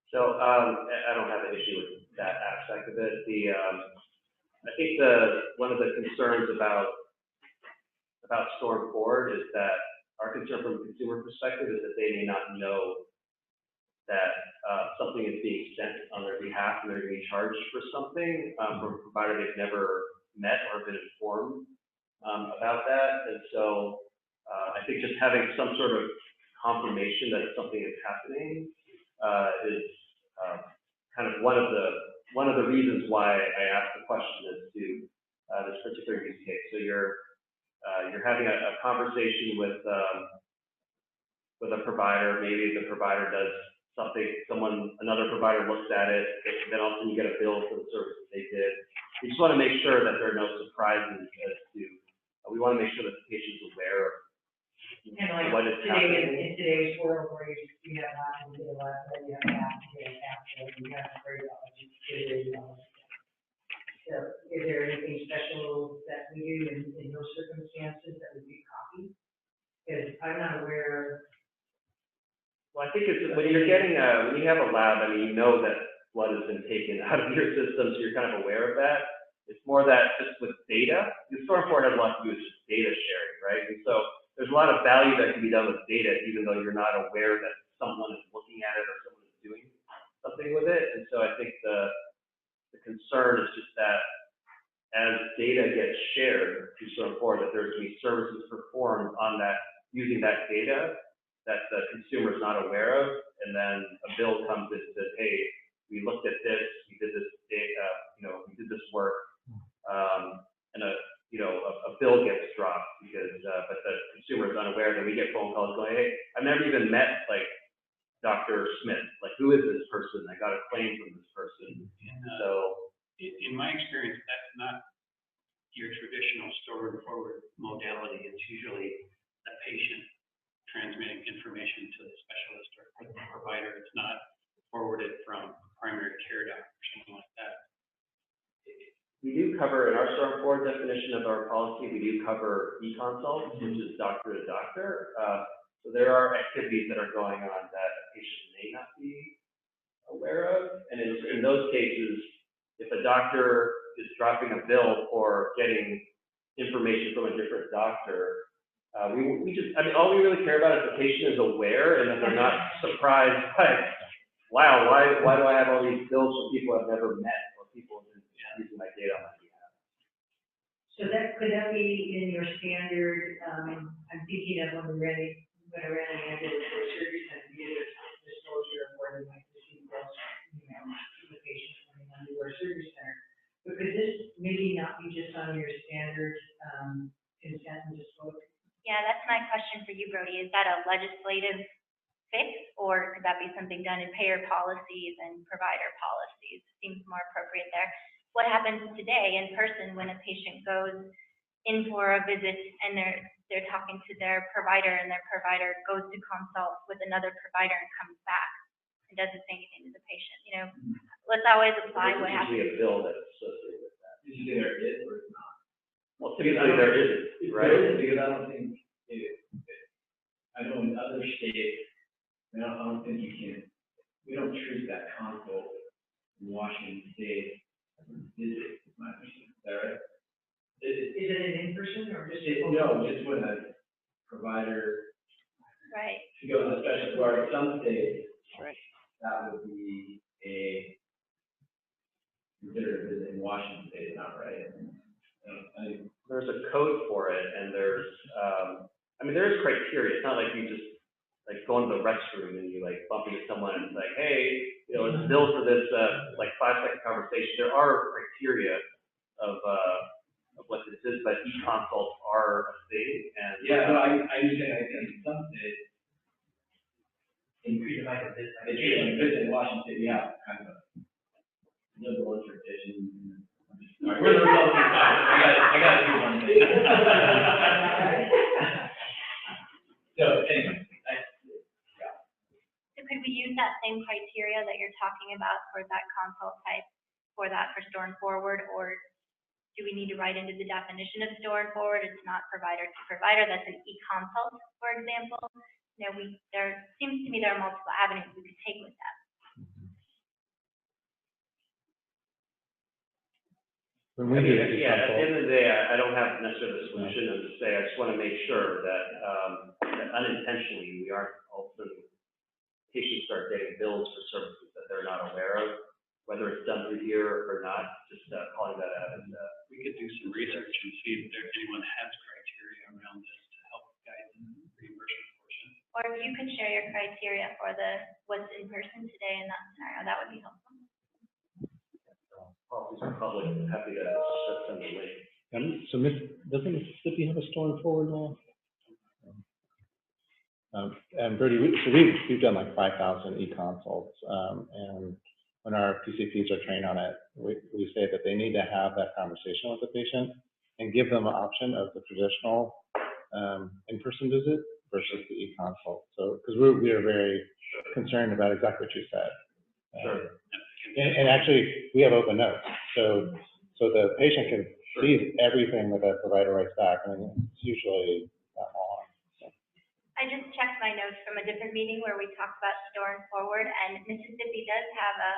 So I don't have an issue with that aspect of it. I think one of the concerns about storm forward is that our concern from a consumer perspective is that they may not know that something is being sent on their behalf and they're being charged for something from a provider they've never met or been informed about that. And so I think just having some sort of confirmation that something is happening is kind of one of the reasons why I asked the question as to this particular use case. So you're having a conversation with a provider. Maybe the provider does something, another provider looks at it, then all of a sudden you get a bill for the service they did. We just want to make sure that there are no surprises as to, we want to make sure that the patient's aware of And like what is happening. in today's world where you have not to get a lot, you have to get a capital, you have to worry about what you get. So is there anything special that we do in those circumstances that would be copied? Because I'm not aware. Well, I think it's, when you're getting when you have a lab, I mean, you know that blood has been taken out of your system, so you're kind of aware of that. It's more that just with data, the storm forward has a lot to do with just data sharing, right? And so there's a lot of value that can be done with data, even though you're not aware that someone is looking at it or someone is doing something with it. And so I think the concern is just that as data gets shared through storm forward, that there's going to be services performed on that, using that data that the consumer is not aware of, and then a bill comes in and says, hey, we looked at this, we did this data, we did this work, and a bill gets dropped because, but the consumer is unaware. Then we get phone calls going, hey, I've never even met like Dr. Smith. Like, who is this person? I got a claim from this person. In my experience, that's not your traditional store and forward modality. It's usually the patient transmitting information to the specialist or the provider. It's not forwarded from primary care doctor or something like that. We do cover, in our storm forward definition of our policy, we do cover e-consults, which is doctor to doctor. So there are activities that are going on that a patient may not be aware of. And in those cases, if a doctor is dropping a bill for getting information from a different doctor, we just, I mean, all we really care about is the patient is aware and that they're not surprised by, wow, why do I have all these bills from people I've never met or people who've been using my data on my behalf? So could that be in your standard, I'm thinking of when I ran an ambulatory surgery center, we did a disclosure of where they might receive bills, to the patient coming under our surgery center. But could this maybe not be just on your standard, consent and disclosure? Yeah, that's my question for you, Brody. Is that a legislative fix, or could that be something done in payer policies and provider policies? Seems more appropriate there. What happens today in person when a patient goes in for a visit and they're talking to their provider and their provider goes to consult with another provider and comes back and doesn't say anything to the patient? You know, let's always apply what happens. There's usually a bill that's associated with that. Usually there is or it's not. Well, typically there isn't, right? There isn't, because I don't think, I know in other states, I don't think you can, we don't treat that consult in Washington State as a visit, is my understanding. Is that right? Is it an in-person or just? No, just when a provider. Right. To go to the specialist ward, some states, Right. that would be considered a visit. In Washington State, it's not right. There's a code for it, and there's, I mean, there is criteria. It's not like you just like go into the restroom and you like bump into someone and it's like, hey, you know, it's a bill for this like 5-second conversation. There are criteria of what this is, but e-consults are a thing. And yeah, no, I understand. I think in some states, Can you treat it like a visit? they treat it like a visit. In Washington State, yeah, kind of a liberal interpretation. We're the Republican side. I gotta do one thing. So anyway, So could we use that same criteria that you're talking about for that consult type, for that for store and forward, or do we need to write into the definition of store and forward? It's not provider to provider, that's an e-consult, for example. You know, there seems to me there are multiple avenues we could take with that. When we do at the end e-consult, of the day, I don't have necessarily the solution. I'm just saying, I just want to make sure that, that unintentionally we aren't also, patients start getting bills for services that they're not aware of, whether it's done through here or not, just calling that out. And, We could do some research and see if anyone has criteria around this to help guide the reimbursement portion. Or if you could share your criteria for what's in person today in that scenario, that would be helpful. policies are public, I'm happy to set them the link. so doesn't Mississippi have a store and forward law? And Bertie, we've done like 5,000 e-consults, and when our PCPs are trained on it, we say that they need to have that conversation with the patient and give them an option of the traditional in-person visit versus the e-consult. So, because we are very concerned about exactly what you said. Sure. And actually, we have open notes, so the patient can see everything that the provider writes back. I mean, it's usually that long. I just checked my notes from a different meeting where we talked about store and forward, and Mississippi does have a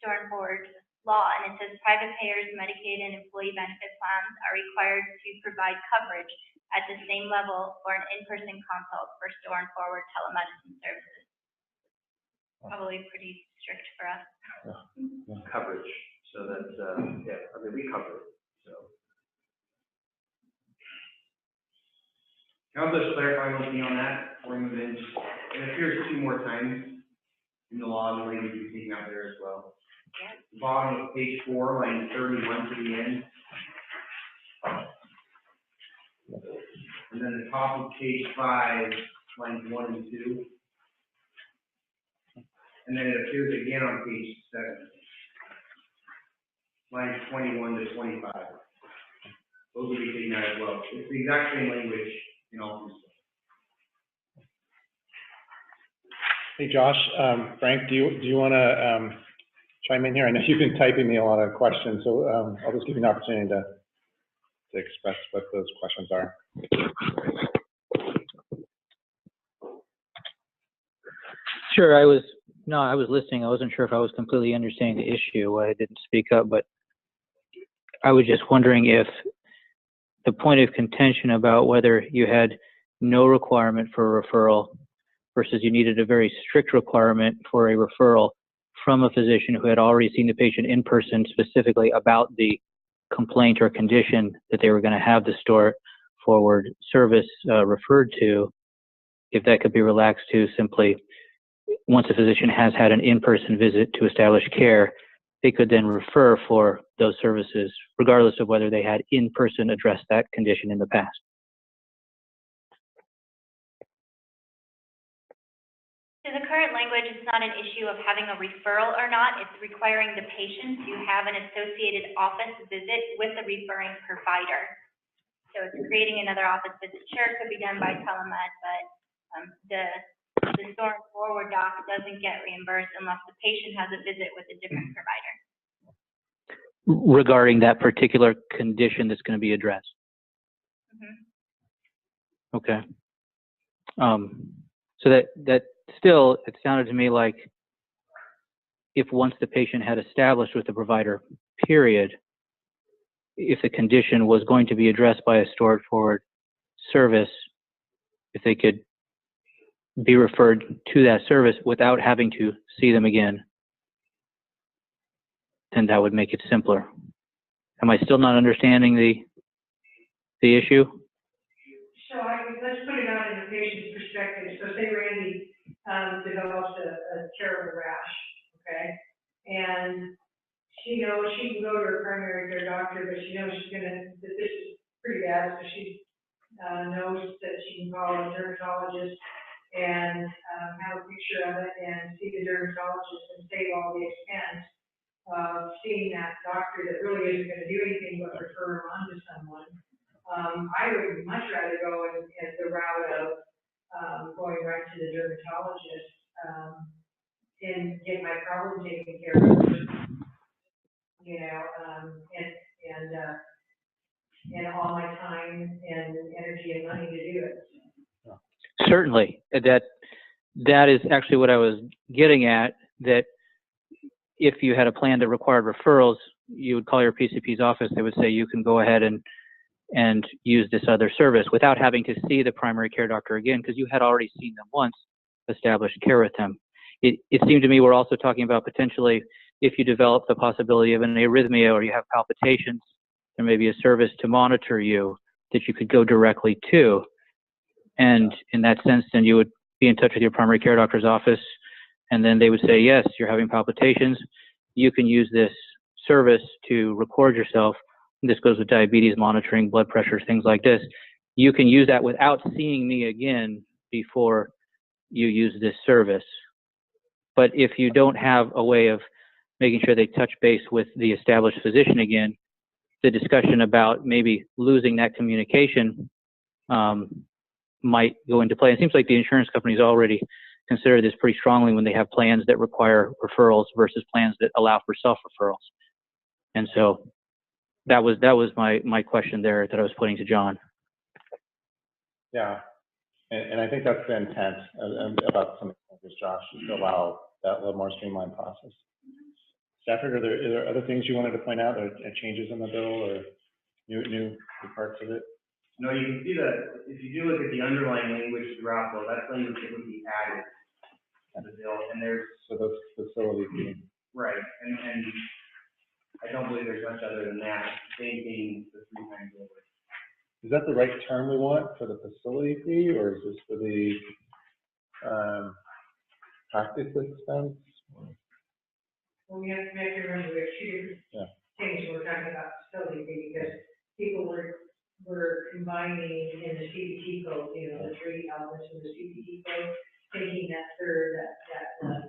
store and forward law, and it says private payers, Medicaid, and employee benefit plans are required to provide coverage at the same level for an in-person consult for store and forward telemedicine services. Probably pretty strict for us. Coverage, so that's, yeah, I mean, we cover it, so. Can I also just clarify one thing on that before we move in? It appears 2 more times in the law, and the language you're taking out there as well. Yeah. Bottom of page 4, line 31 to the end. And then the top of page 5, lines 1 and 2. And then it appears again on page 7. Lines 21 to 25. Those will be taken out as well. It's the exact same language in all 3 stuff. Hey, Josh, Frank, do you want to chime in here? I know you've been typing me a lot of questions, so I'll just give you an opportunity to express what those questions are. Sure, I was No, I was listening. I wasn't sure if I was completely understanding the issue. I didn't speak up, but I was just wondering if the point of contention about whether you had no requirement for a referral versus you needed a very strict requirement for a referral from a physician who had already seen the patient in person specifically about the complaint or condition that they were going to have the store forward service referred to, if that could be relaxed to simply, once a physician has had an in-person visit to establish care, they could then refer for those services, regardless of whether they had in-person addressed that condition in the past. So the current language is not an issue of having a referral or not. It's requiring the patient to have an associated office visit with the referring provider. So it's creating another office visit. Sure, it could be done by telemed, but the store forward doc doesn't get reimbursed unless the patient has a visit with a different provider. Regarding that particular condition that's going to be addressed. Mm-hmm. Okay. So that still, it sounded to me like if once the patient had established with the provider, period, if the condition was going to be addressed by a stored forward service, if they could be referred to that service without having to see them again, then that would make it simpler. Am I still not understanding the issue? So let's put it out in the patient's perspective. So say Randy develops a terrible rash, okay? And she knows she can go to her primary care doctor, but she knows that this is pretty bad, so she knows that she can call a dermatologist and have a picture of it and see the dermatologist and save all the expense of seeing that doctor that really isn't going to do anything but refer her on to someone. I would much rather go in the route of going right to the dermatologist and get my problem taken care of, you know, and all my time and energy and money to do it. Certainly. That is actually what I was getting at, that if you had a plan that required referrals, you would call your PCP's office, they would say you can go ahead and use this other service without having to see the primary care doctor again, because you had already seen them once, established care with them. It seemed to me we're also talking about potentially if you develop the possibility of an arrhythmia or you have palpitations, there may be a service to monitor you that you could go directly to. And in that sense, then you would be in touch with your primary care doctor's office, and then they would say, yes, you're having palpitations. You can use this service to record yourself. This goes with diabetes monitoring, blood pressure, things like this. You can use that without seeing me again before you use this service. But if you don't have a way of making sure they touch base with the established physician again, the discussion about maybe losing that communication might go into play. It seems like the insurance companies already consider this pretty strongly when they have plans that require referrals versus plans that allow for self-referrals. And so that was my question there that I was putting to John. Yeah, and I think that's the intent about some of this, Josh, is to allow that little more streamlined process. Stafford, are there other things you wanted to point out, or changes in the bill, or new parts of it? No, you can see that if you do look at the underlying language throughout, though, that's language that would be added to the bill, and there's. So those facilities. Right, and I don't believe there's much other than that, same thing the 3 times over. Is that the right term we want for the facility fee, or is this for the practice expense? Well, we have to remember there are two things we're talking about facility fee, because people were combining in the CPT code, you know, the 3 elements of the CPT code, thinking that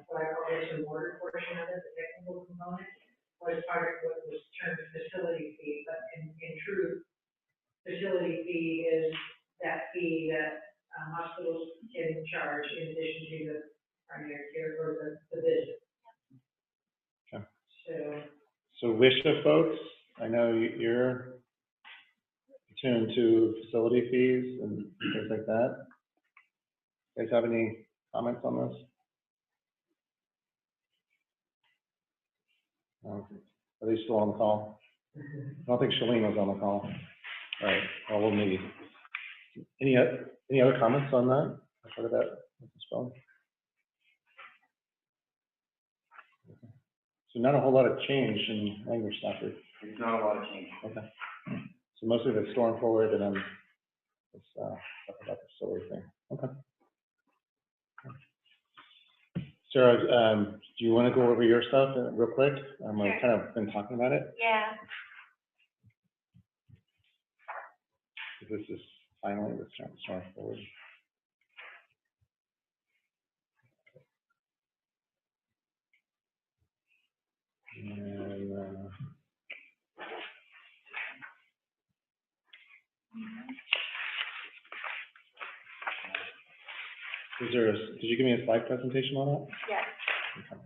what I call the water portion of it, the technical component, was part of what was termed facility fee. But in truth, facility fee is that fee that hospitals can charge in addition to the primary care or the visit. Okay. So WISHA folks, I know you're tuned to facility fees and things like that. You guys have any comments on this? Are they still on the call? I don't think Shalene was on the call. All right, well, we'll meet. Any other comments on that? I've heard of that. So not a whole lot of change in language stuff. There's not a lot of change. Okay. So mostly the storing forward and then this stuff about the story thing. Okay. Sarah, do you want to go over your stuff real quick? Sure. I've kind of been talking about it. Yeah. This is finally the storing forward. And did you give me a slide presentation on that? Yes. Okay.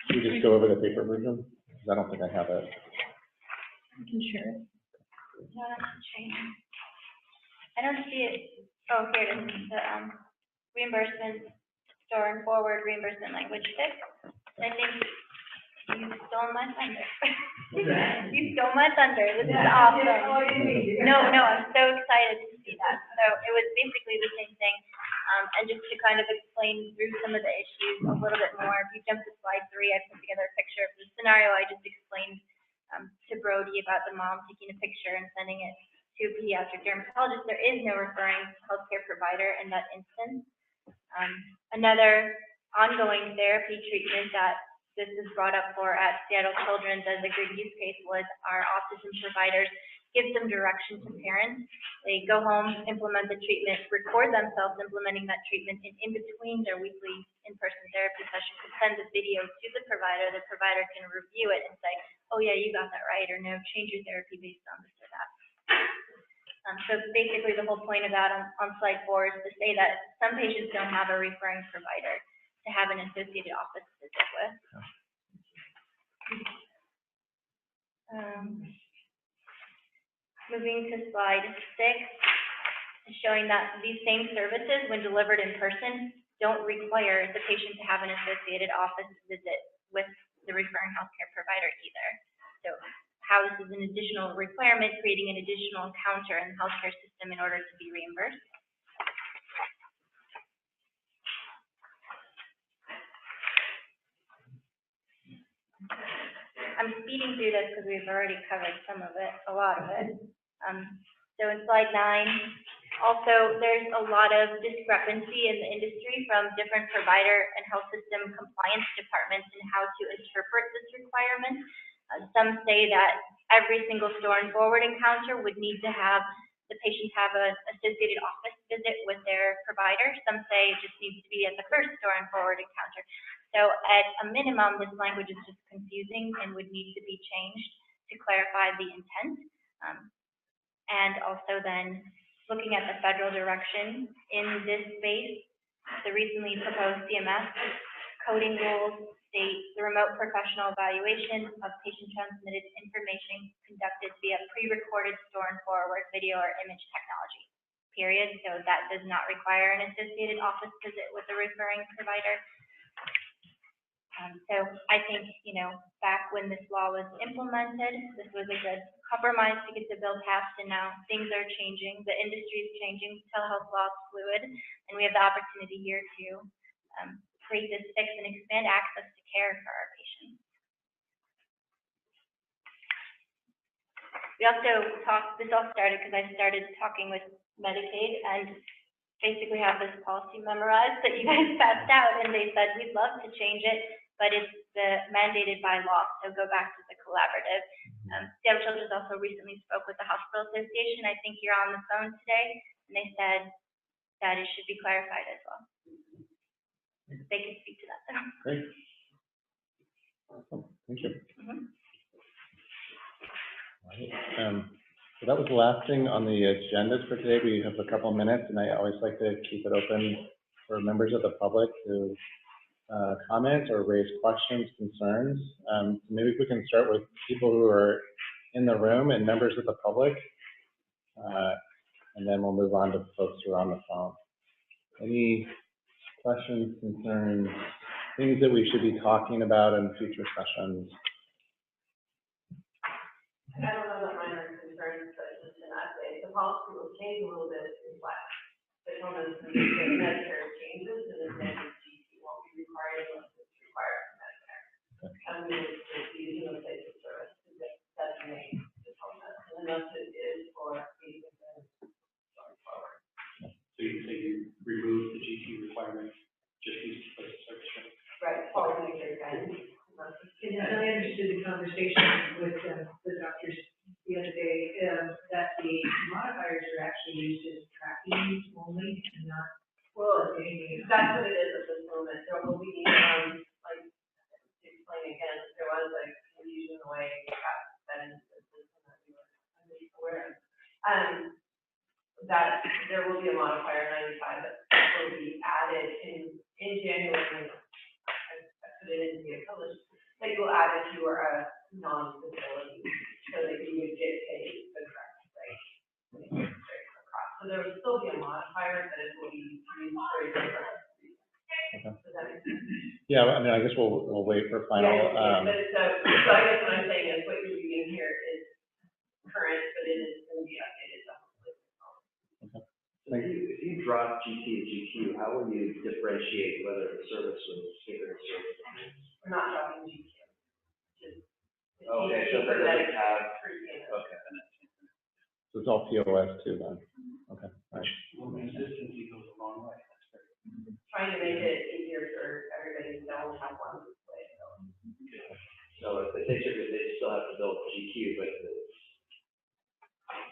Should we just go over the paper version? Because I don't think I have it. I can share it. No, that's change. I don't see it. Oh, here it is. The reimbursement, store and forward reimbursement language fix. I think you stole my thunder. You stole my thunder. This is awesome. No, I'm so excited to see that. So it was basically the same thing. And just to kind of explain through some of the issues a little bit more, if you jump to slide 3, I put together a picture of the scenario I just explained to Brody about the mom taking a picture and sending it to a pediatric dermatologist. There is no referring healthcare provider in that instance. Another ongoing therapy treatment that this is brought up for at Seattle Children's as a good use case was our autism providers give some direction to parents. They go home, implement the treatment, record themselves implementing that treatment, and in between their weekly in-person therapy session, can send the video to the provider. The provider can review it and say, oh yeah, you got that right, or no, change your therapy based on this or that. So basically the whole point of that on slide 4 is to say that some patients don't have a referring provider to have an associated office visit with. Moving to slide 6, showing that these same services, when delivered in person, don't require the patient to have an associated office visit with the referring healthcare provider either. So how this is an additional requirement, creating an additional counter in the healthcare system in order to be reimbursed. I'm speeding through this because we've already covered some of it, a lot of it. So in slide 9, also there's a lot of discrepancy in the industry from different provider and health system compliance departments in how to interpret this requirement. Some say that every single store and forward encounter would need to have the patient have an associated office visit with their provider. Some say it just needs to be at the first store and forward encounter. So at a minimum, this language is just confusing and would need to be changed to clarify the intent. And also then looking at the federal direction in this space, the recently proposed CMS coding rules state the remote professional evaluation of patient-transmitted information conducted via pre-recorded store and forward video or image technology, period. So that does not require an associated office visit with the referring provider. So I think, back when this law was implemented, this was a good compromise to get the bill passed, and now things are changing. The industry is changing. Telehealth law is fluid, and we have the opportunity here to create this fix and expand access to care for our patients. We also this all started because I started talking with Medicaid and basically have this policy memorized that you guys passed out, and they said, we'd love to change it, but it's mandated by law, so go back to the collaborative. Seattle Children's also recently spoke with the Hospital Association. I think you're on the phone today, and they said that it should be clarified as well. They can speak to that though. Great. Awesome. Thank you. So that was the last thing on the agendas for today. We have a couple minutes, and I always like to keep it open for members of the public to comment or raise questions, concerns. Maybe if we can start with people who are in the room and members of the public, and then we'll move on to folks who are on the phone. Any questions, concerns? I things that we should be talking about in future sessions? I don't know that mine are concerns, but just an update. The policy will change a little bit to reflect the telemedicine that Medicare changes, and then GT won't be required unless it's required from Medicare. And we will just be using those days of service to designate the telemedicine, unless it is for patients going forward. So you remove the GT requirement, just use the place of service, right? Right, all Medicare guidance. And I understood the conversation with the doctors the other day, that the modifiers are actually used as tracking only and not. Well, that's what it is at this moment. There will be, like, to explain again, there was like confusion the way that is the system that we were aware of. That there will be a modifier 95 that will be added in January. I put it in the appellate, that you will add if you are a non-facility, so that you would get paid the correct rate. So there will still be a modifier, but it will be used for a different reason. Okay. Does that make sense? Yeah, I mean, I guess we'll wait for final. Yeah, but so I guess what I'm saying is what you're reading here is current, but it is going to be updated. If you drop GT and GQ, how will you differentiate whether the service was standard service? We're not dropping GQ. Okay, so that doesn't have, okay. So it's all POS too then? Okay, all right. Well, consistency goes a long way. That's great. Trying to make it easier for everybody to only have one way. So if they still have to build GQ, but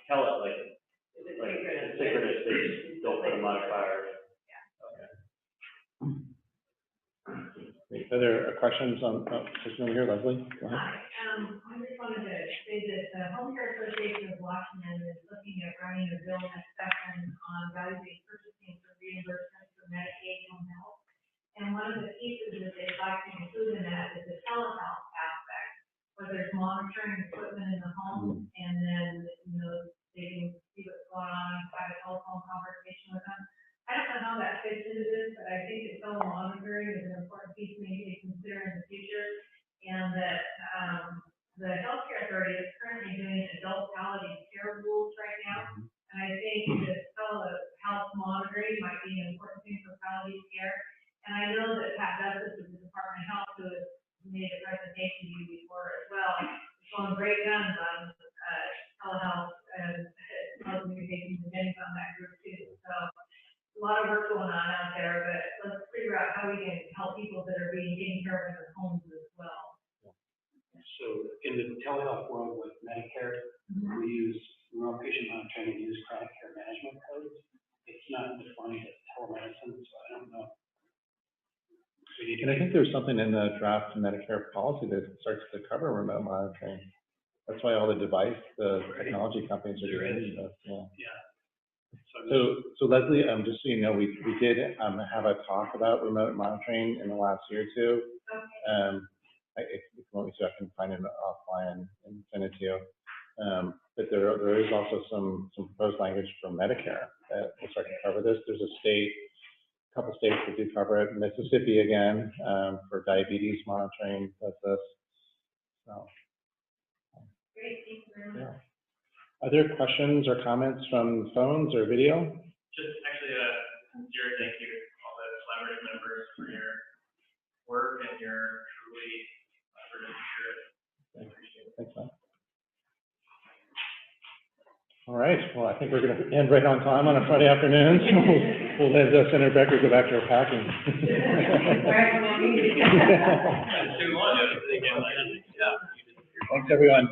tell it like it's synchronous, they just don't put a modifier. Great. Other questions on, just over here, Leslie? Go ahead. I just wanted to say that the Home Care Association of Washington is looking at running a bill next session on value-based purchasing for reimbursement for Medicaid home health. And one of the pieces that they'd like to include in that is the telehealth aspect, where there's monitoring equipment in the home, and then, they can see what's going on and have a telephone conversation with them. I don't know how that fits into this, but I think that telemonitoring is an important piece maybe to consider in the future. And that the healthcare authority is currently doing adult palliative care rules right now. And I think that telehealth monitoring might be an important thing for palliative care. And I know that Pat Duffus of the Department of Health, who has made a presentation to you before as well, is going great guns on telehealth and telecommunications and getting on that group too. So a lot of work going on out there, but let's figure out how we can help people that are being taken care of in their homes as well. So in the telehealth world with Medicare, we use remote patient monitoring and use chronic care management codes. It's not defined as telemedicine, so I don't know. And I think there's something in the draft Medicare policy that starts to cover remote monitoring. That's why all the technology companies are doing this. Yeah. So Leslie, just so you know, we did have a talk about remote monitoring in the last year or two. If you want me to, I can find it offline and send it to you. But there is also some proposed language for Medicare that will start to cover this. There's a couple states that do cover it. Mississippi again, for diabetes monitoring does this. So. Great, thank you very much. Yeah. Other questions or comments from phones or video? Just actually a sincere thank you to all the collaborative members for your work and your truly effort and spirit. I appreciate it. Thanks, man. All right. Well, I think we're going to end right on time on a Friday afternoon. So we'll let Senator Becker go back to her packing. Too long. Thanks, everyone.